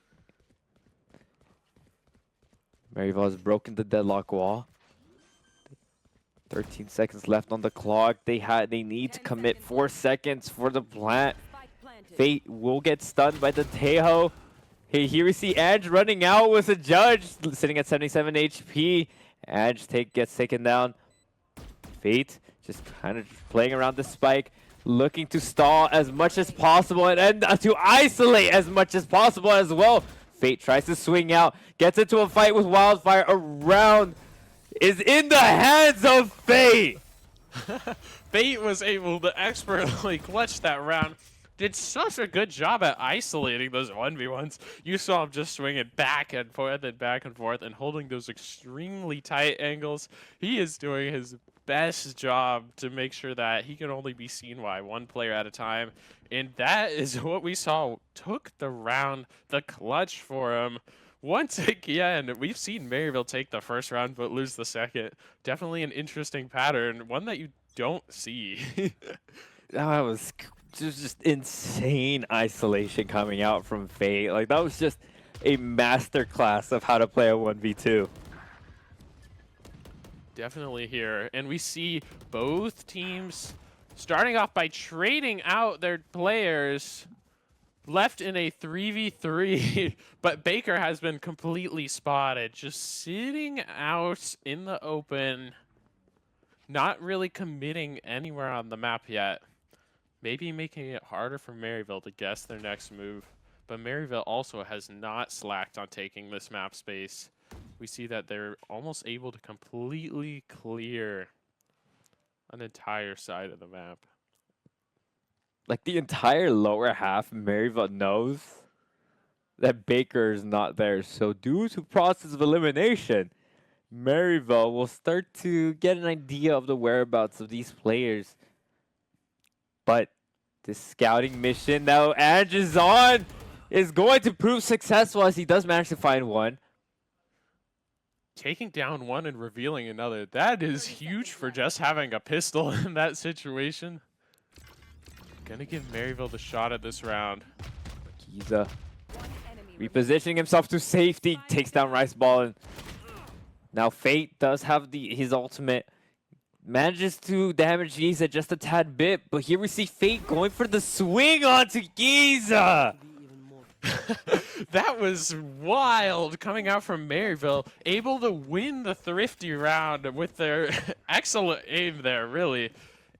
Maryville has broken the deadlock wall. 13 seconds left on the clock. They need to commit 4 seconds for the plant. Fate will get stunned by the Tejo. Hey, here we see Edge running out with a judge sitting at 77 HP. Edge gets taken down. Fate just kind of playing around the spike, looking to stall as much as possible and to isolate as much as possible as well. Fate tries to swing out, gets into a fight with Wildfire. A round is in the hands of Fate. Fate was able to expertly clutch that round. Did such a good job at isolating those 1v1s. You saw him just swinging back and forth and holding those extremely tight angles. He is doing his best job to make sure that he can only be seen by 1 player at a time. And that is what we saw. Took the round, the clutch for him. Once again, we've seen Maryville take the first round but lose the second. Definitely an interesting pattern, one that you don't see. That was just insane isolation coming out from Fate. Like, that was just a masterclass of how to play a 1v2. Definitely here. And we see both teams starting off by trading out their players, left in a 3v3, but Baker has been completely spotted, just sitting out in the open, not really committing anywhere on the map yet. Maybe making it harder for Maryville to guess their next move, but Maryville also has not slacked on taking this map space. We see that they're almost able to completely clear an entire side of the map. Like, the entire lower half, Maryville knows that Baker is not there. So due to process of elimination, Maryville will start to get an idea of the whereabouts of these players. But this scouting mission now Edge is on is going to prove successful as he does manage to find one. Taking down one and revealing another, that is huge for just having a pistol in that situation. Gonna give Maryville the shot at this round. Giza repositioning himself to safety, takes down Rice Ball. And now Fate does have his ultimate. Manages to damage Giza just a tad bit, but here we see Fate going for the swing onto Giza. That was wild coming out from Maryville, able to win the thrifty round with their excellent aim there, really.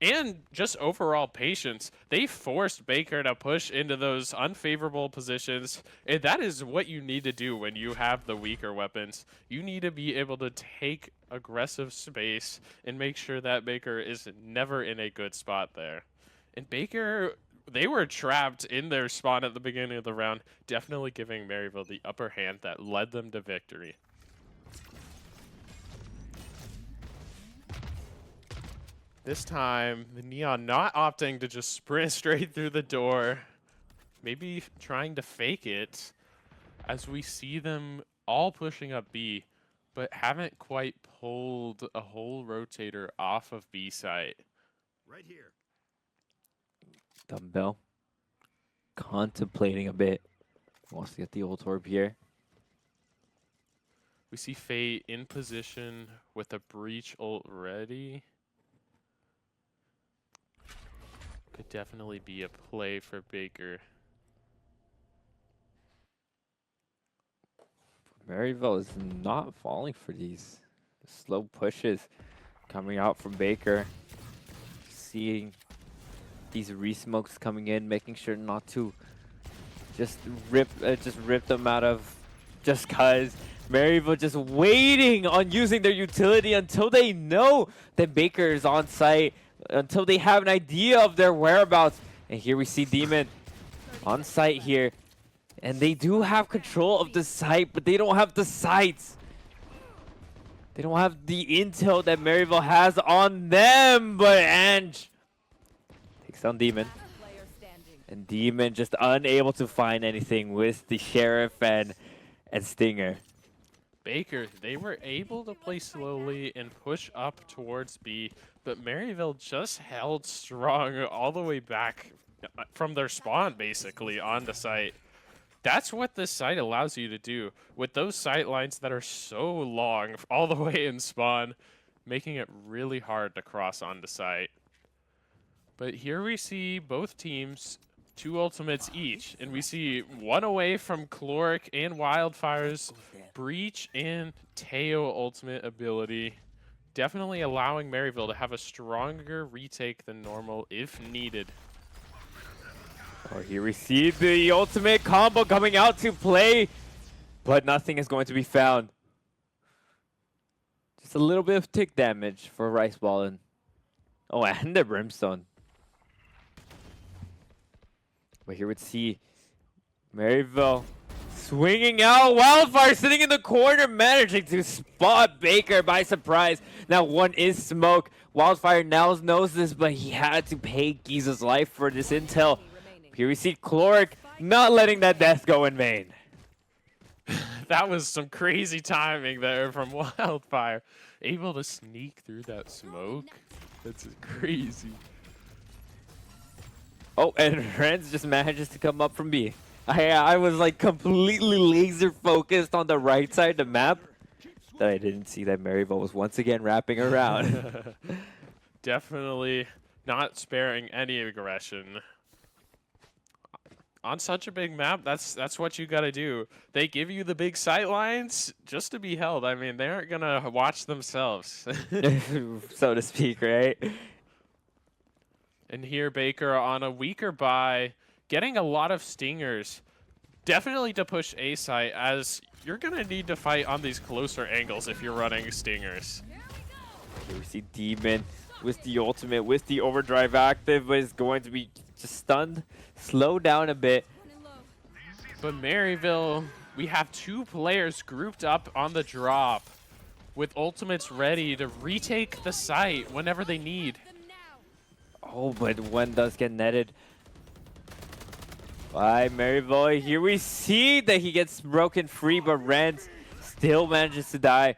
And just overall patience. They forced Baker to push into those unfavorable positions, and that is what you need to do when you have the weaker weapons. You need to be able to take aggressive space and make sure that Baker is never in a good spot there. And Baker, they were trapped in their spot at the beginning of the round, definitely giving Maryville the upper hand that led them to victory. This time, the Neon not opting to just sprint straight through the door. Maybe trying to fake it as we see them all pushing up B, but haven't quite pulled a whole rotator off of B site. Right here. Dumbbell contemplating a bit. Wants to get the ult orb here. We see Fate in position with a breach ult ready. Could definitely be a play for Baker. Maryville is not falling for these slow pushes coming out from Baker. Seeing these re-smokes coming in, making sure not to just rip them out of just cause. Maryville just waiting on using their utility until they know that Baker is on site, until they have an idea of their whereabouts. And here we see Demon on site here. And they do have control of the site, but they don't have the sights. They don't have the intel that Maryville has on them, but Ange takes down Demon. And Demon just unable to find anything with the Sheriff and Stinger. Baker, they were able to play slowly and push up towards B, but Maryville just held strong all the way back from their spawn, basically, on the site. That's what this site allows you to do, with those sight lines that are so long all the way in spawn, making it really hard to cross on the site. But here we see both teams, 2 ultimates each, and we see one away from Chloric and Wildfire's Breach and Teo ultimate ability, definitely allowing Maryville to have a stronger retake than normal if needed. Oh, here we see the ultimate combo coming out to play, but nothing is going to be found. Just a little bit of tick damage for Rice Ballin. Oh, and the Brimstone. But here we'd see Maryville swinging out. Wildfire sitting in the corner, managing to spot Baker by surprise. Now one is smoke. Wildfire now knows this, but he had to pay Giza's life for this intel. Here we see Chloric not letting that death go in vain. That was some crazy timing there from Wildfire. Able to sneak through that smoke. That's crazy. Oh, and Renz just manages to come up from B. I was like completely laser focused on the right side of the map that I didn't see that Maryville was once again wrapping around. Definitely not sparing any aggression. On such a big map, that's what you gotta do. They give you the big sight lines just to be held. I mean, they aren't gonna watch themselves. So to speak, right? And here Baker on a weaker buy, getting a lot of stingers. Definitely to push A site, as you're gonna need to fight on these closer angles if you're running stingers. Here we see Demon with the ultimate, with the overdrive active, but is going to be just stunned, slow down a bit. But Maryville, we have 2 players grouped up on the drop with ultimates ready to retake the site whenever they need. Oh, but one does get netted by Maryville. Here we see that he gets broken free, but Renz still manages to die.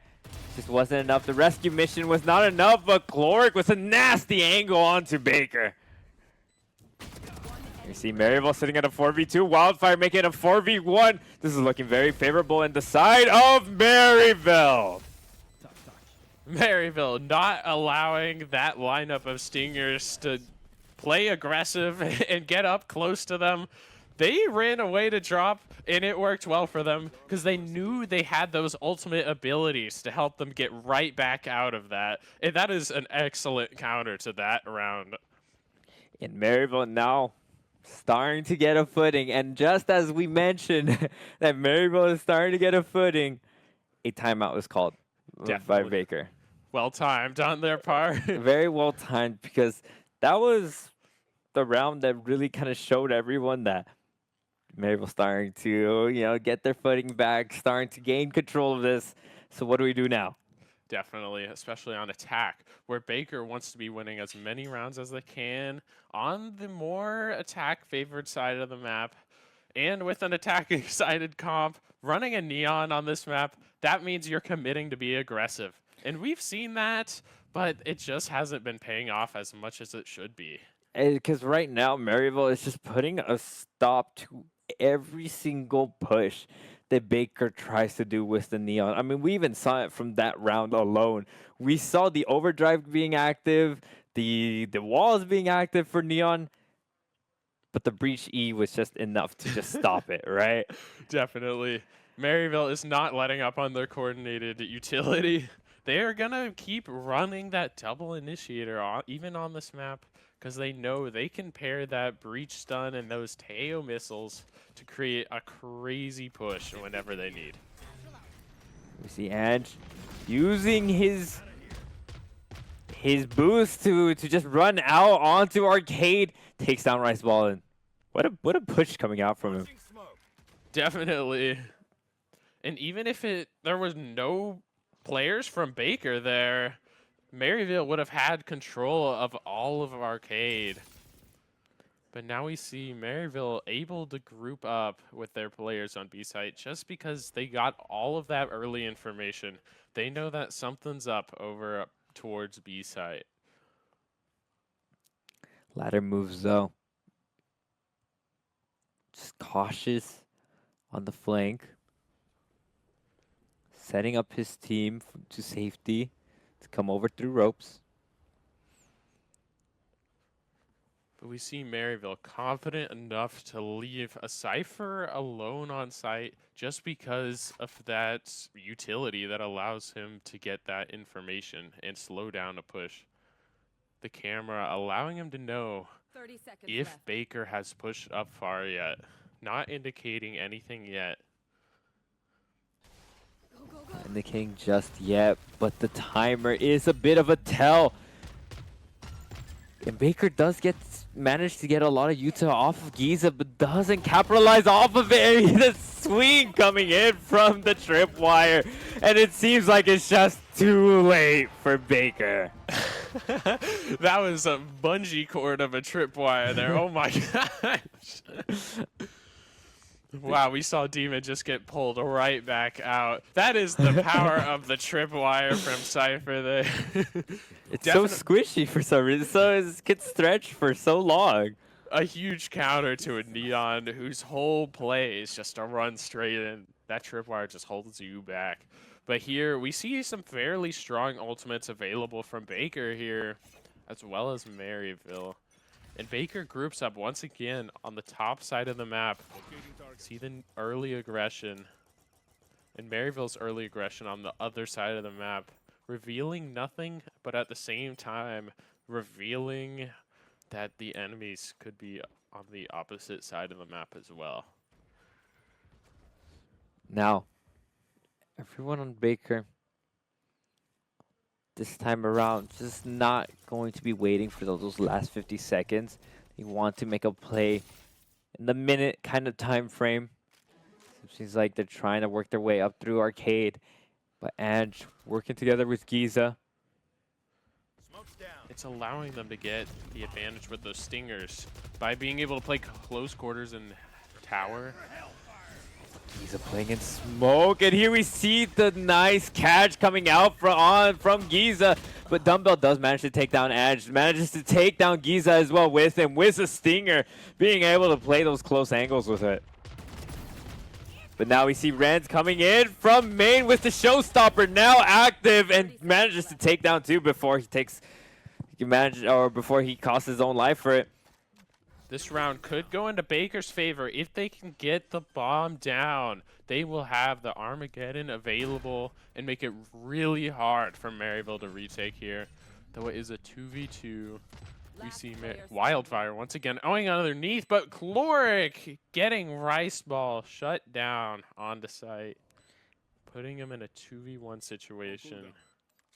Just wasn't enough. The rescue mission was not enough, but Chloric with a nasty angle onto Baker. You see Maryville sitting at a 4v2, Wildfire making it a 4v1. This is looking very favorable in the side of Maryville. Maryville not allowing that lineup of stingers to play aggressive and get up close to them. They ran away to drop, and it worked well for them because they knew they had those ultimate abilities to help them get right back out of that. And that is an excellent counter to that round. And Maryville now starting to get a footing. And just as we mentioned that Maryville is starting to get a footing, a timeout was called by Baker. Well timed on their part. Very well timed, because that was the round that really kind of showed everyone that Maryville starting to, get their footing back, starting to gain control of this. So what do we do now? Definitely, especially on attack, where Baker wants to be winning as many rounds as they can on the more attack-favored side of the map. And with an attacking-sided comp, running a Neon on this map, that means you're committing to be aggressive. And we've seen that, but it just hasn't been paying off as much as it should be. Because right now, Maryville is just putting a stop to every single push that Baker tries to do with the Neon. I mean, we even saw it from that round alone. We saw the overdrive being active, the walls being active for Neon, but the breach E was just enough to just stop it, right? Definitely. Maryville is not letting up on their coordinated utility. They are going to keep running that double initiator even on this map, because they know they can pair that breach stun and those Teo missiles to create a crazy push whenever they need. We see Ange using his boost to just run out onto Arcade. Takes down Rice Ballin. what a push coming out from him. Launching smoke. Definitely. And even if there was no players from Baker there, Maryville would have had control of all of Arcade. But now we see Maryville able to group up with their players on B site just because they got all of that early information. They know that something's up over towards B site. Ladder moves though. Just cautious on the flank. Setting up his team to safety to come over through ropes. But we see Maryville confident enough to leave a Cypher alone on site just because of that utility that allows him to get that information and slow down a push. The camera allowing him to know 30 seconds if left. Baker has pushed up far yet, not indicating anything yet. Go, go, go. Indicating just yet, but the timer is a bit of a tell. And Baker does manage to get a lot of Utah off of Giza, but doesn't capitalize off of it. The swing coming in from the tripwire, and it seems like it's just too late for Baker. That was a bungee cord of a tripwire there. Oh my gosh. Wow, we saw Demon just get pulled right back out. That is the power of the tripwire from Cypher there. It's so squishy for some reason, so it gets stretched for so long. A huge counter to a Neon whose whole play is just to run straight in. That tripwire just holds you back. But here, we see some fairly strong ultimates available from Baker here, as well as Maryville. And Baker groups up once again on the top side of the map. Locating target. See the early aggression. And Maryville's early aggression on the other side of the map. Revealing nothing, but at the same time, revealing that the enemies could be on the opposite side of the map as well. Now, everyone on Baker this time around just not going to be waiting for those last 50 seconds. They want to make a play in the minute kind of time frame. It seems like they're trying to work their way up through Arcade. But Ange working together with Giza. Smoke's down. It's allowing them to get the advantage with those stingers by being able to play close quarters in tower. Giza playing in smoke, and here we see the nice catch coming out from Giza. But Dumbbell does manage to take down Edge, manages to take down Giza as well with him, with a stinger, being able to play those close angles with it. But now we see Renz coming in from main with the showstopper now active and manages to take down two before before he costs his own life for it. This round could go into Baker's favor if they can get the bomb down. They will have the Armageddon available and make it really hard for Maryville to retake here. Though it is a 2v2. We see Wildfire once again owing underneath, but Chloric getting Rice Ball shut down on the site, putting him in a 2v1 situation.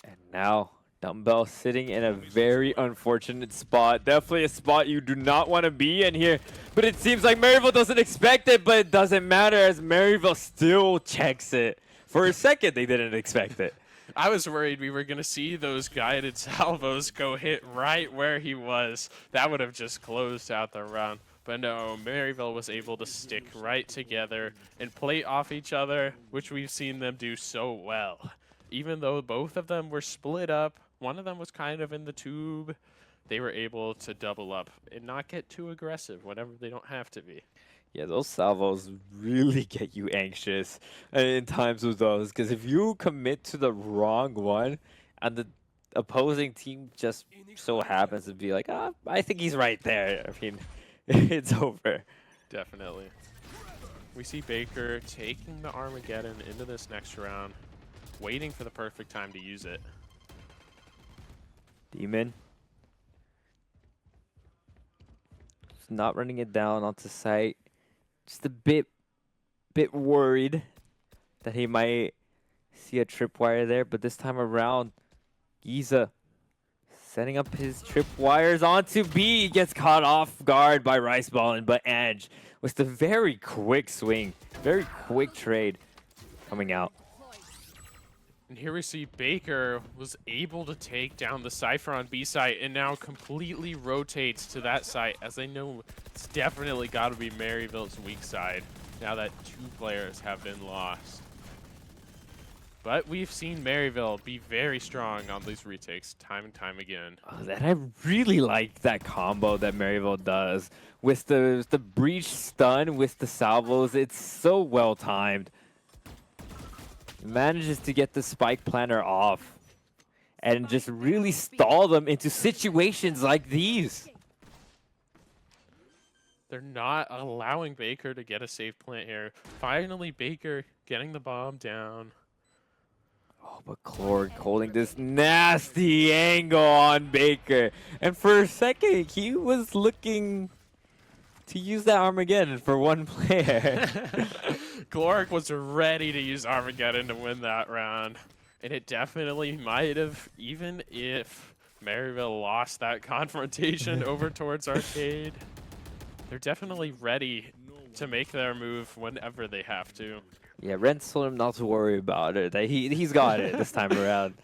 And now Dumbbell sitting in a very unfortunate spot. Definitely a spot you do not want to be in here. But it seems like Maryville doesn't expect it, but it doesn't matter as Maryville still checks it. For a second, they didn't expect it. I was worried we were going to see those guided salvos go hit right where he was. That would have just closed out the round. But no, Maryville was able to stick right together and play off each other, which we've seen them do so well. Even though both of them were split up, one of them was kind of in the tube, they were able to double up and not get too aggressive whenever they don't have to be. Yeah, those salvos really get you anxious in times of those. Because if you commit to the wrong one and the opposing team just so happens to be like, ah, I think he's right there. I mean, it's over. Definitely. We see Baker taking the Armageddon into this next round, waiting for the perfect time to use it. Demon. Just not running it down onto site. Just a bit worried that he might see a tripwire there, but this time around, Giza Setting up his tripwires onto B. Gets caught off guard by Rice Ballin, but Edge with the very quick swing, very quick trade coming out. And here we see Baker was able to take down the Cypher on B site and now completely rotates to that site, as they know it's definitely got to be Maryville's weak side now that 2 players have been lost. But we've seen Maryville be very strong on these retakes time and time again. Oh, and I really like that combo that Maryville does with the breach stun with the salvos. It's so well timed. Manages to get the spike planner off and just really stall them into situations like these. They're not allowing Baker to get a safe plant here. Finally, Baker getting the bomb down. Oh, but Clork holding this nasty angle on Baker. And for a second, he was looking to use that Armageddon for one player. Gloric was ready to use Armageddon to win that round. And it definitely might have, even if Maryville lost that confrontation over towards Arcade. They're definitely ready to make their move whenever they have to. Yeah, Ren told him not to worry about it. That he's got it this time around.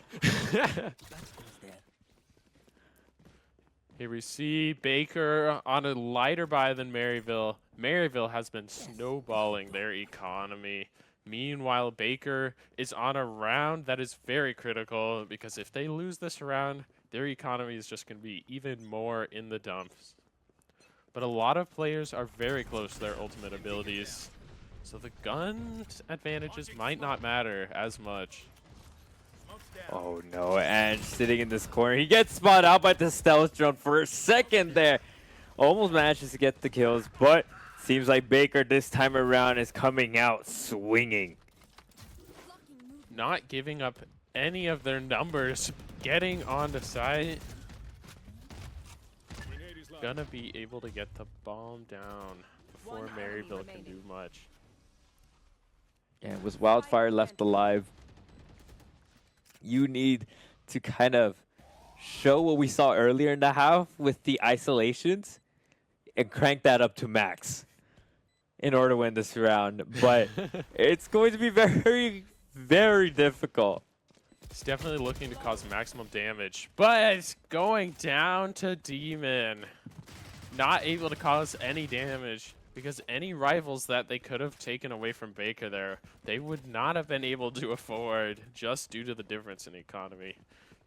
Here we see Baker on a lighter buy than Maryville. Maryville has been snowballing their economy. Meanwhile, Baker is on a round that is very critical, because if they lose this round, their economy is just going to be even more in the dumps. But a lot of players are very close to their ultimate abilities, so the gun advantages might not matter as much. Oh no, Edge sitting in this corner. He gets spotted out by the stealth drone for a second there. Almost manages to get the kills, but seems like Baker this time around is coming out swinging. Not giving up any of their numbers, getting onto site. Gonna be able to get the bomb down before Maryville can do much. And with Wildfire left alive, you need to kind of show what we saw earlier in the half with the isolations and crank that up to max in order to win this round. But it's going to be very, very difficult. It's definitely looking to cause maximum damage, but it's going down to Demon. Not able to cause any damage, because any rivals that they could have taken away from Baker there, they would not have been able to afford, just due to the difference in economy.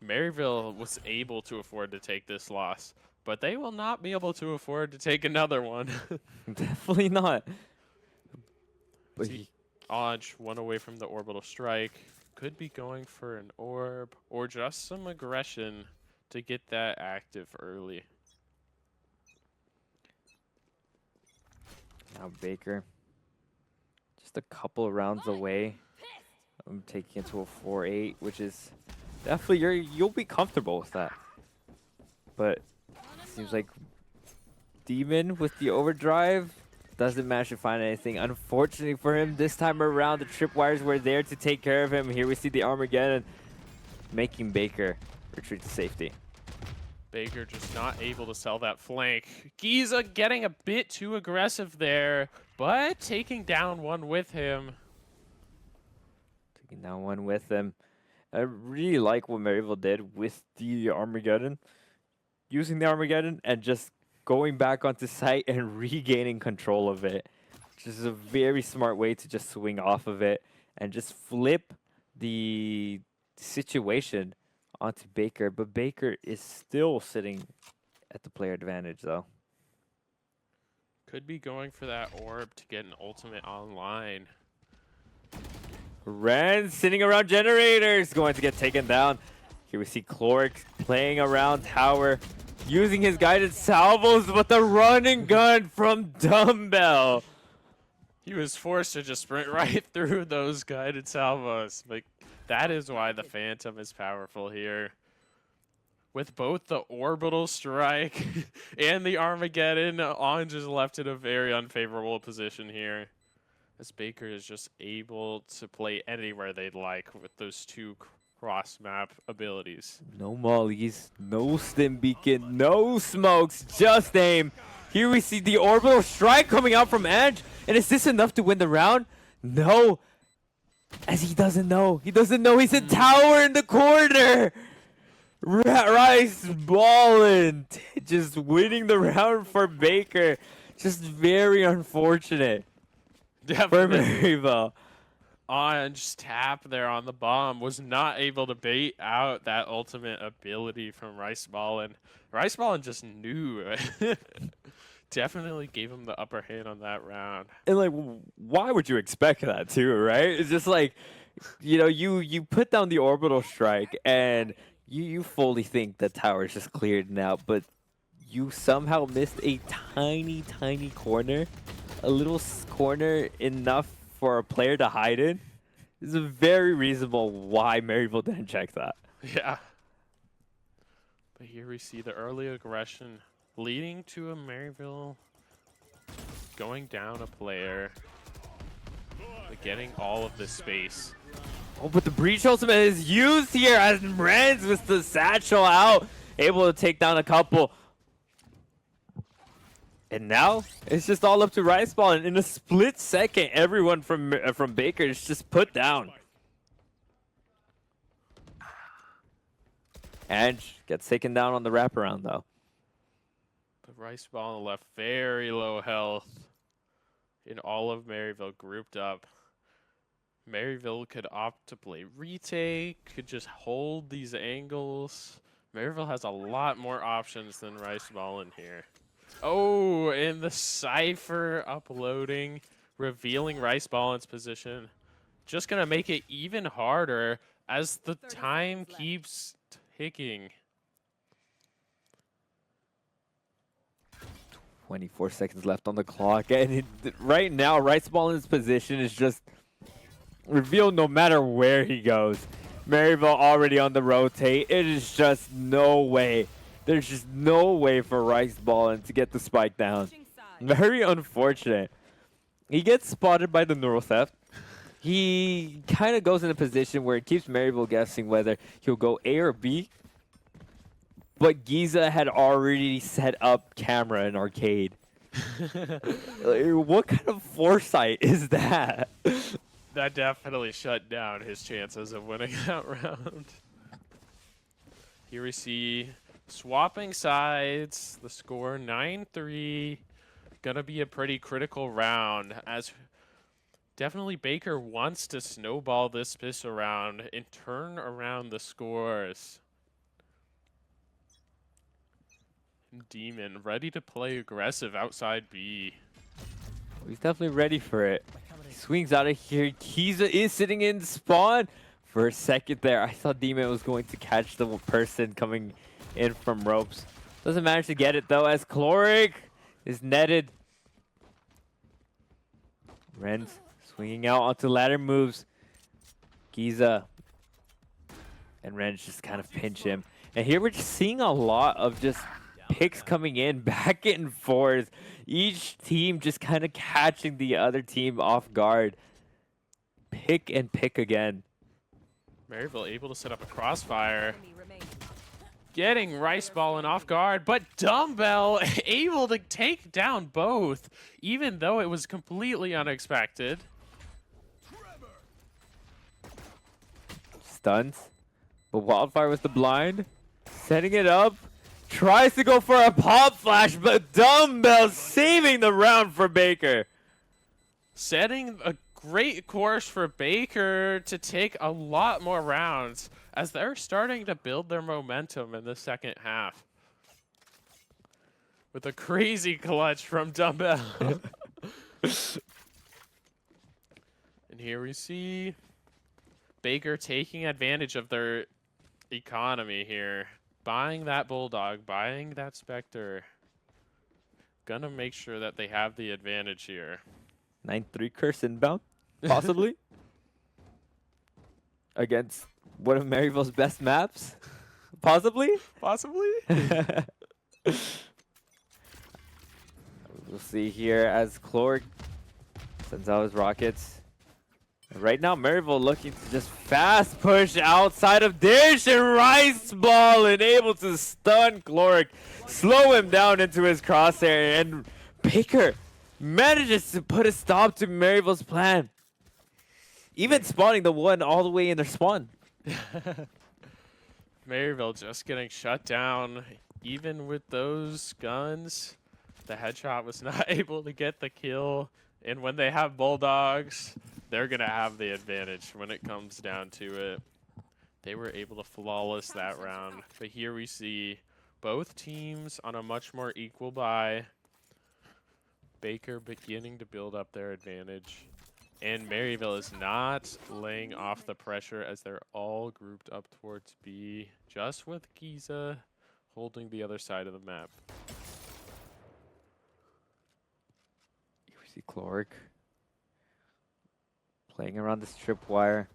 Maryville was able to afford to take this loss, but they will not be able to afford to take another one. Definitely not. But See, Odge, one away from the orbital strike. Could be going for an orb or just some aggression to get that active early. now Baker, just a couple of rounds away. I'm taking it to a 4-8, which is definitely you'll be comfortable with that. But it seems like Demon with the overdrive doesn't manage to find anything. Unfortunately for him, this time around, the tripwires were there to take care of him. Here we see the Armageddon making Baker retreat to safety. Baker just not able to sell that flank. Giza getting a bit too aggressive there, but taking down one with him. Taking down one with him. I really like what Maryville did with the Armageddon. Using the Armageddon and just going back onto site and regaining control of it. Which is a very smart way to just swing off of it and just flip the situation onto Baker. But Baker is still sitting at the player advantage though. Could be going for that orb to get an ultimate online. Ren sitting around generators, going to get taken down. Here we see Cloric playing around tower, using his guided salvos, but the running gun from Dumbbell. He was forced to just sprint right through those guided salvos. But that is why the Phantom is powerful here. With both the orbital strike and the Armageddon, Orange is left in a very unfavorable position here, as Baker is just able to play anywhere they'd like with those two cross-map abilities. No mollies, no stim beacon, no smokes, just aim. Here we see the orbital strike coming out from Edge. And is this enough to win the round? No. As he doesn't know. He doesn't know he's a tower in the corner. Rice ballin'. Just winning the round for Baker. Just very unfortunate for Definitely. Maryville. Ange tap there on the bomb was not able to bait out that ultimate ability from Rice Ballin. Rice Ballin just knew. Definitely gave him the upper hand on that round. And like, why would you expect that too, right? It's just like, you know, you put down the orbital strike and you fully think the tower is just cleared now, but you somehow missed a tiny, tiny corner, a little corner enough for a player to hide in. It's very reasonable why Maryville didn't check that. Yeah. But here we see the early aggression leading to a Maryville going down a player, but getting all of this space. Oh, but the breach ultimate is used here as Renz with the satchel out, able to take down a couple. And now it's just all up to Rice Ball, and in a split second, everyone from Baker is just put down. Ange gets taken down on the wraparound though. The Rice Ball on the left, very low health. In all of Maryville grouped up. Maryville could opt to play retake, could just hold these angles. Maryville has a lot more options than Rice Ball in here. Oh, and the Cypher uploading, revealing Rice Ballin's position. Just going to make it even harder as the time keeps ticking. 24 seconds left on the clock, and right now, Rice Ballin's position is just revealed no matter where he goes. Maryville already on the rotate. It is just no way. There's just no way for Rice Ballin to get the spike down. Very unfortunate. He gets spotted by the neural theft. He kind of goes in a position where it keeps Maryville guessing whether he'll go A or B. But Giza had already set up camera in arcade. Like, what kind of foresight is that? That definitely shut down his chances of winning that round. Here we see swapping sides, the score 9-3. Gonna be a pretty critical round as definitely Baker wants to snowball this piss around and turn around the scores. Demon ready to play aggressive outside B. He's definitely ready for it. He swings out of here. Kiza is sitting in spawn. For a second there, I thought Demon was going to catch the person coming in from ropes. Doesn't manage to get it though, as Chloric is netted. Renz swinging out onto ladder moves. Giza and Renz just kind of pinch him. And here we're just seeing a lot of just picks coming in back and forth. Each team just kind of catching the other team off guard. Pick and pick again. Maryville able to set up a crossfire. Getting Rice Ballin off guard, but Dumbbell able to take down both, even though it was completely unexpected. Stuns. But Wildfire with the blind. Setting it up. Tries to go for a pop flash, but Dumbbell saving the round for Baker. Setting a great course for Baker to take a lot more rounds as they're starting to build their momentum in the second half. With a crazy clutch from Dumbbell. And here we see Baker taking advantage of their economy here. Buying that Bulldog, buying that Spectre. Gonna make sure that they have the advantage here. 9-3 curse inbound, possibly. Against one of Maryville's best maps, possibly. Possibly. We'll see here as Chloric sends out his rockets. Right now, Maryville looking to just fast push outside of Dish, and Rice Ball and able to stun Chloric, slow him down into his crosshair, and Baker manages to put a stop to Maryville's plan. Even spawning the one all the way in their spawn. Maryville just getting shut down. Even with those guns, the headshot was not able to get the kill. And when they have Bulldogs, they're going to have the advantage when it comes down to it. They were able to flawless that round. But here we see both teams on a much more equal buy. Baker beginning to build up their advantage. And Maryville is not laying off the pressure as they're all grouped up towards B, just with Giza holding the other side of the map. Here we see Chloric playing around this tripwire,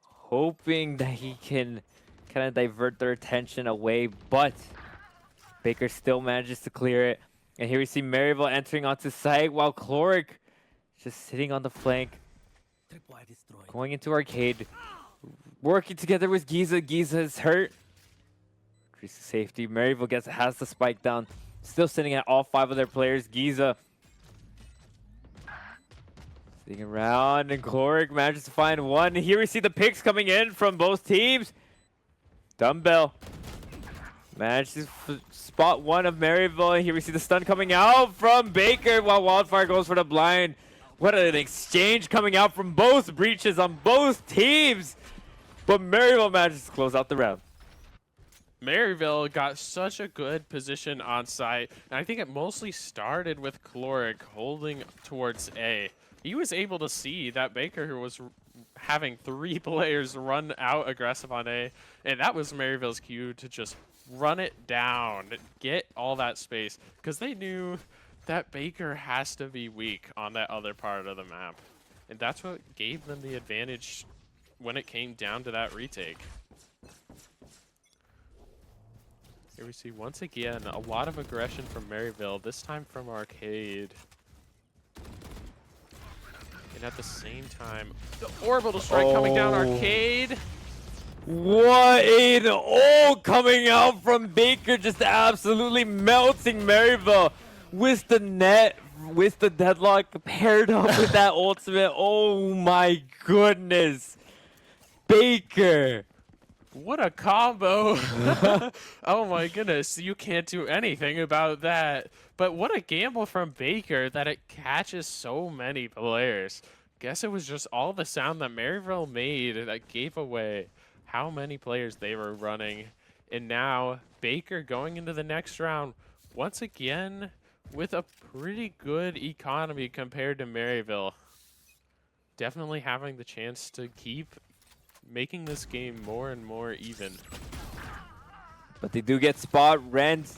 hoping that he can kind of divert their attention away, but Baker still manages to clear it. And here we see Maryville entering onto site while Chloric just sitting on the flank, going into arcade, working together with Giza. Giza is hurt. Increases safety. Maryville has the spike down. Still sitting at all 5 of their players. Giza sitting around, and Chloric manages to find one. Here we see the picks coming in from both teams. Dumbbell manages to spot one of Maryville. Here we see the stun coming out from Baker while Wildfire goes for the blind. What an exchange coming out from both breaches on both teams. But Maryville manages to close out the round. Maryville got such a good position on site, and I think it mostly started with Chloric holding towards A. He was able to see that Baker who was having 3 players run out aggressive on A, and that was Maryville's cue to just run it down, get all that space, because they knew that Baker has to be weak on that other part of the map. And that's what gave them the advantage when it came down to that retake. Here we see once again a lot of aggression from Maryville, this time from Arcade. And at the same time, the orbital strike coming down Arcade. What an ult coming out from Baker, just absolutely melting Maryville with the net, with the deadlock paired up with that ultimate. Oh my goodness. Baker. What a combo. Oh my goodness, you can't do anything about that. But what a gamble from Baker that it catches so many players. Guess it was just all the sound that Maryville made that gave away how many players they were running. And now Baker going into the next round once again with a pretty good economy compared to Maryville. Definitely having the chance to keep making this game more and more even. But they do get spot. Ren's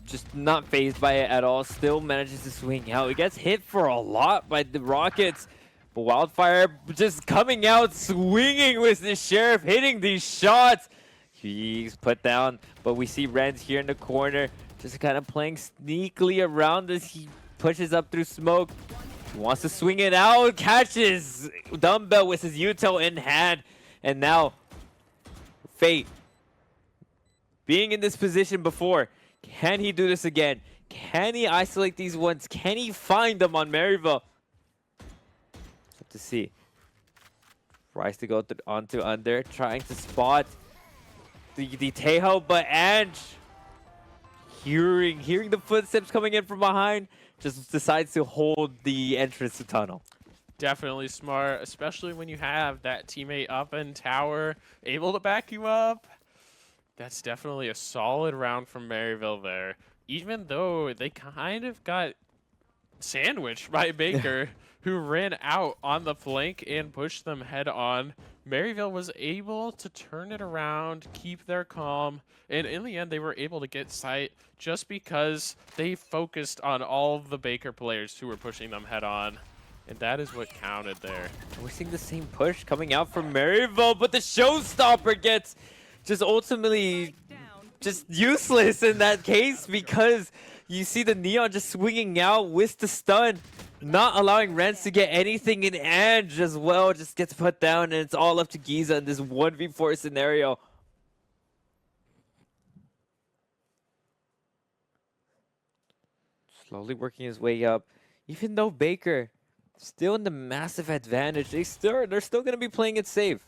just not phased by it at all. Still manages to swing out. He gets hit for a lot by the Rockets. But Wildfire just coming out, swinging with the Sheriff, hitting these shots. He's put down. But we see Ren's here in the corner, just kind of playing sneakily around as he pushes up through smoke. He wants to swing it out, catches Dumbbell with his util in hand. And now, Fate, being in this position before, can he do this again? Can he isolate these ones? Can he find them on Maryville? To see. Tries to go onto under, trying to spot the Tejo, but Ange, hearing the footsteps coming in from behind, just decides to hold the entrance to tunnel. Definitely smart, especially when you have that teammate up in tower, able to back you up. That's definitely a solid round from Maryville there. Even though they kind of got sandwiched by Baker, who ran out on the flank and pushed them head on. Maryville was able to turn it around, keep their calm, and in the end they were able to get sight just because they focused on all of the Baker players who were pushing them head on. And that is what counted there. We're seeing the same push coming out from Maryville, but the showstopper gets just ultimately just useless in that case, because you see the Neon just swinging out with the stun. not allowing Rens to get anything in, and as well just gets put down, and it's all up to Giza in this 1v4 scenario. Slowly working his way up, even though Baker still in the massive advantage. They're still gonna be playing it safe.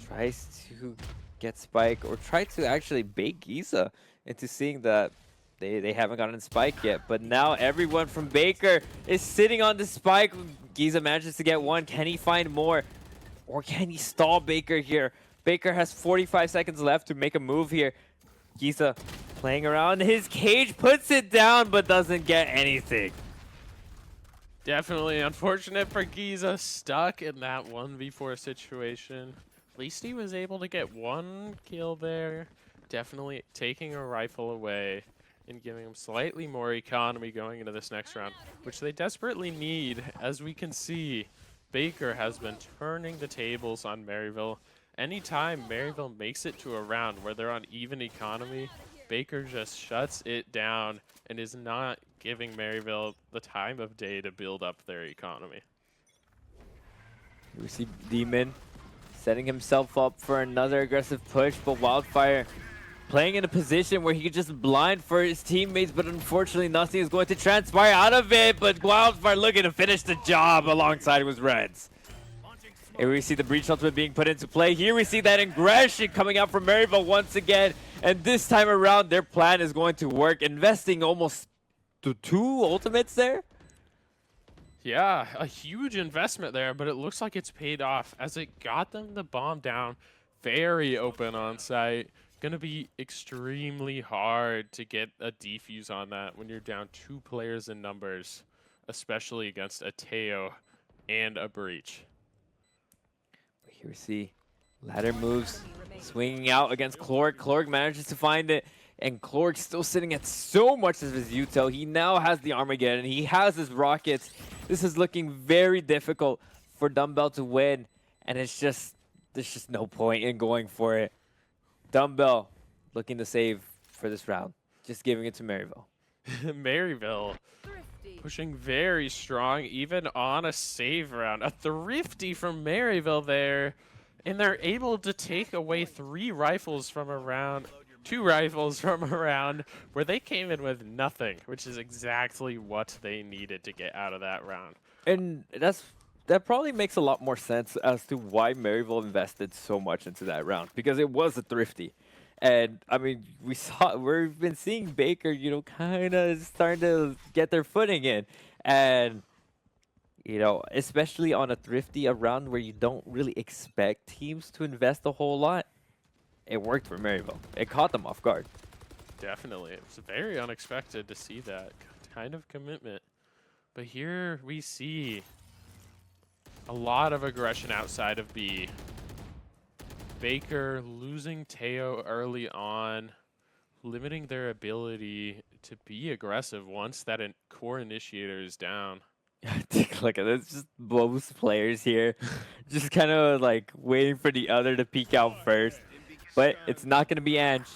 Tries to get Spike, or try to actually bait Giza into seeing that they haven't gotten Spike yet. But now everyone from Baker is sitting on the Spike. Giza manages to get one. Can he find more? Or can he stall Baker here? Baker has 45 seconds left to make a move here. Giza playing around his cage, puts it down, but doesn't get anything. Definitely unfortunate for Giza, stuck in that 1v4 situation. At least he was able to get one kill there. Definitely taking a rifle away and giving him slightly more economy going into this next round, which they desperately need. As we can see, Baker has been turning the tables on Maryville. Anytime Maryville makes it to a round where they're on even economy, Baker just shuts it down and is not giving Maryville the time of day to build up their economy. We see Demon setting himself up for another aggressive push, but Wildfire playing in a position where he could just blind for his teammates, but unfortunately nothing is going to transpire out of it. But Wildfire looking to finish the job alongside with Reds. Here we see the Breach Ultimate being put into play. Here we see that aggression coming out from Maryville once again. And this time around, their plan is going to work, investing almost to 2 ultimates there. Yeah, a huge investment there, but it looks like it's paid off as it got them the bomb down. Very open on site. Gonna be extremely hard to get a defuse on that when you're down 2 players in numbers, especially against a Teo and a Breach. Here we see ladder moves, swinging out against Clork. Clork manages to find it, and Clork still sitting at so much of his util. He now has the Armageddon. He has his rockets. This is looking very difficult for Dumbbell to win, and there's just no point in going for it. Dumbbell looking to save for this round, just giving it to Maryville. Maryville pushing very strong, even on a save round. A thrifty from Maryville there, and they're able to take away 3 rifles from a round, 2 rifles from a round where they came in with nothing, which is exactly what they needed to get out of that round. And that probably makes a lot more sense as to why Maryville invested so much into that round, because it was a thrifty. And I mean, we've been seeing Baker, you know, kind of starting to get their footing in. And, you know, especially on a thrifty, a round where you don't really expect teams to invest a whole lot, it worked for Maryville. It caught them off guard. Definitely. It was very unexpected to see that kind of commitment. But here we see a lot of aggression outside of B. Baker losing Teo early on, limiting their ability to be aggressive once that core initiator is down. Look at this, just both players here, just kind of like waiting for the other to peek out first. But it's not going to be Ange.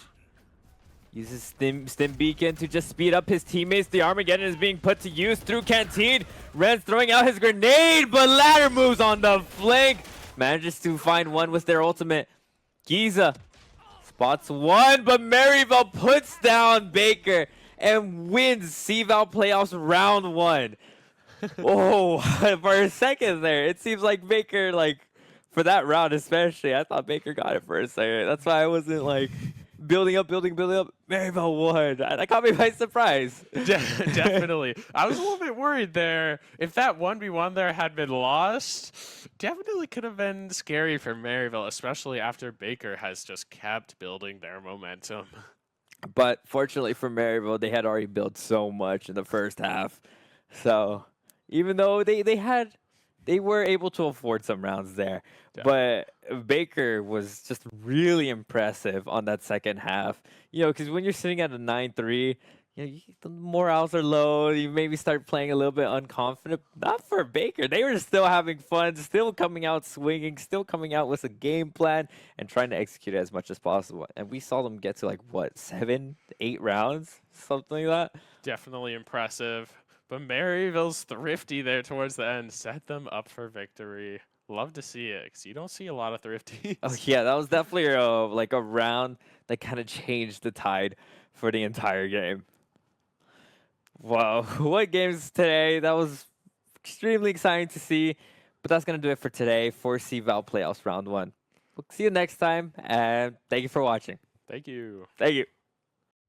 Uses Stim Beacon to just speed up his teammates. The Armageddon is being put to use through Canteen. Ren's throwing out his grenade, but ladder moves on the flank. Manages to find one with their ultimate. Giza spots one, but Maryville puts down Baker and wins CVAL playoffs round 1. Oh, for a second there, it seems like Baker, like, for that round especially, I thought Baker got it for a second. That's why I wasn't, like, building up. Maryville won. That caught me by surprise. Definitely. I was a little bit worried there. If that 1v1 there had been lost, definitely could have been scary for Maryville, especially after Baker has just kept building their momentum. But fortunately for Maryville, they had already built so much in the first half. So even though they were able to afford some rounds there. Yeah. But Baker was just really impressive on that second half. You know, because when you're sitting at a 9-3, you know, the morals are low. You maybe start playing a little bit unconfident. Not for Baker. They were still having fun, still coming out swinging, still coming out with a game plan and trying to execute it as much as possible. And we saw them get to, like, what, 7, 8 rounds? Something like that. Definitely impressive. But Maryville's thrifty there towards the end set them up for victory. Love to see it because you don't see a lot of thrifties. Oh yeah, that was definitely like a round that kind of changed the tide for the entire game. Wow, what games today? That was extremely exciting to see. But that's gonna do it for today for CVAL Playoffs Round 1. We'll see you next time, and thank you for watching. Thank you. Thank you.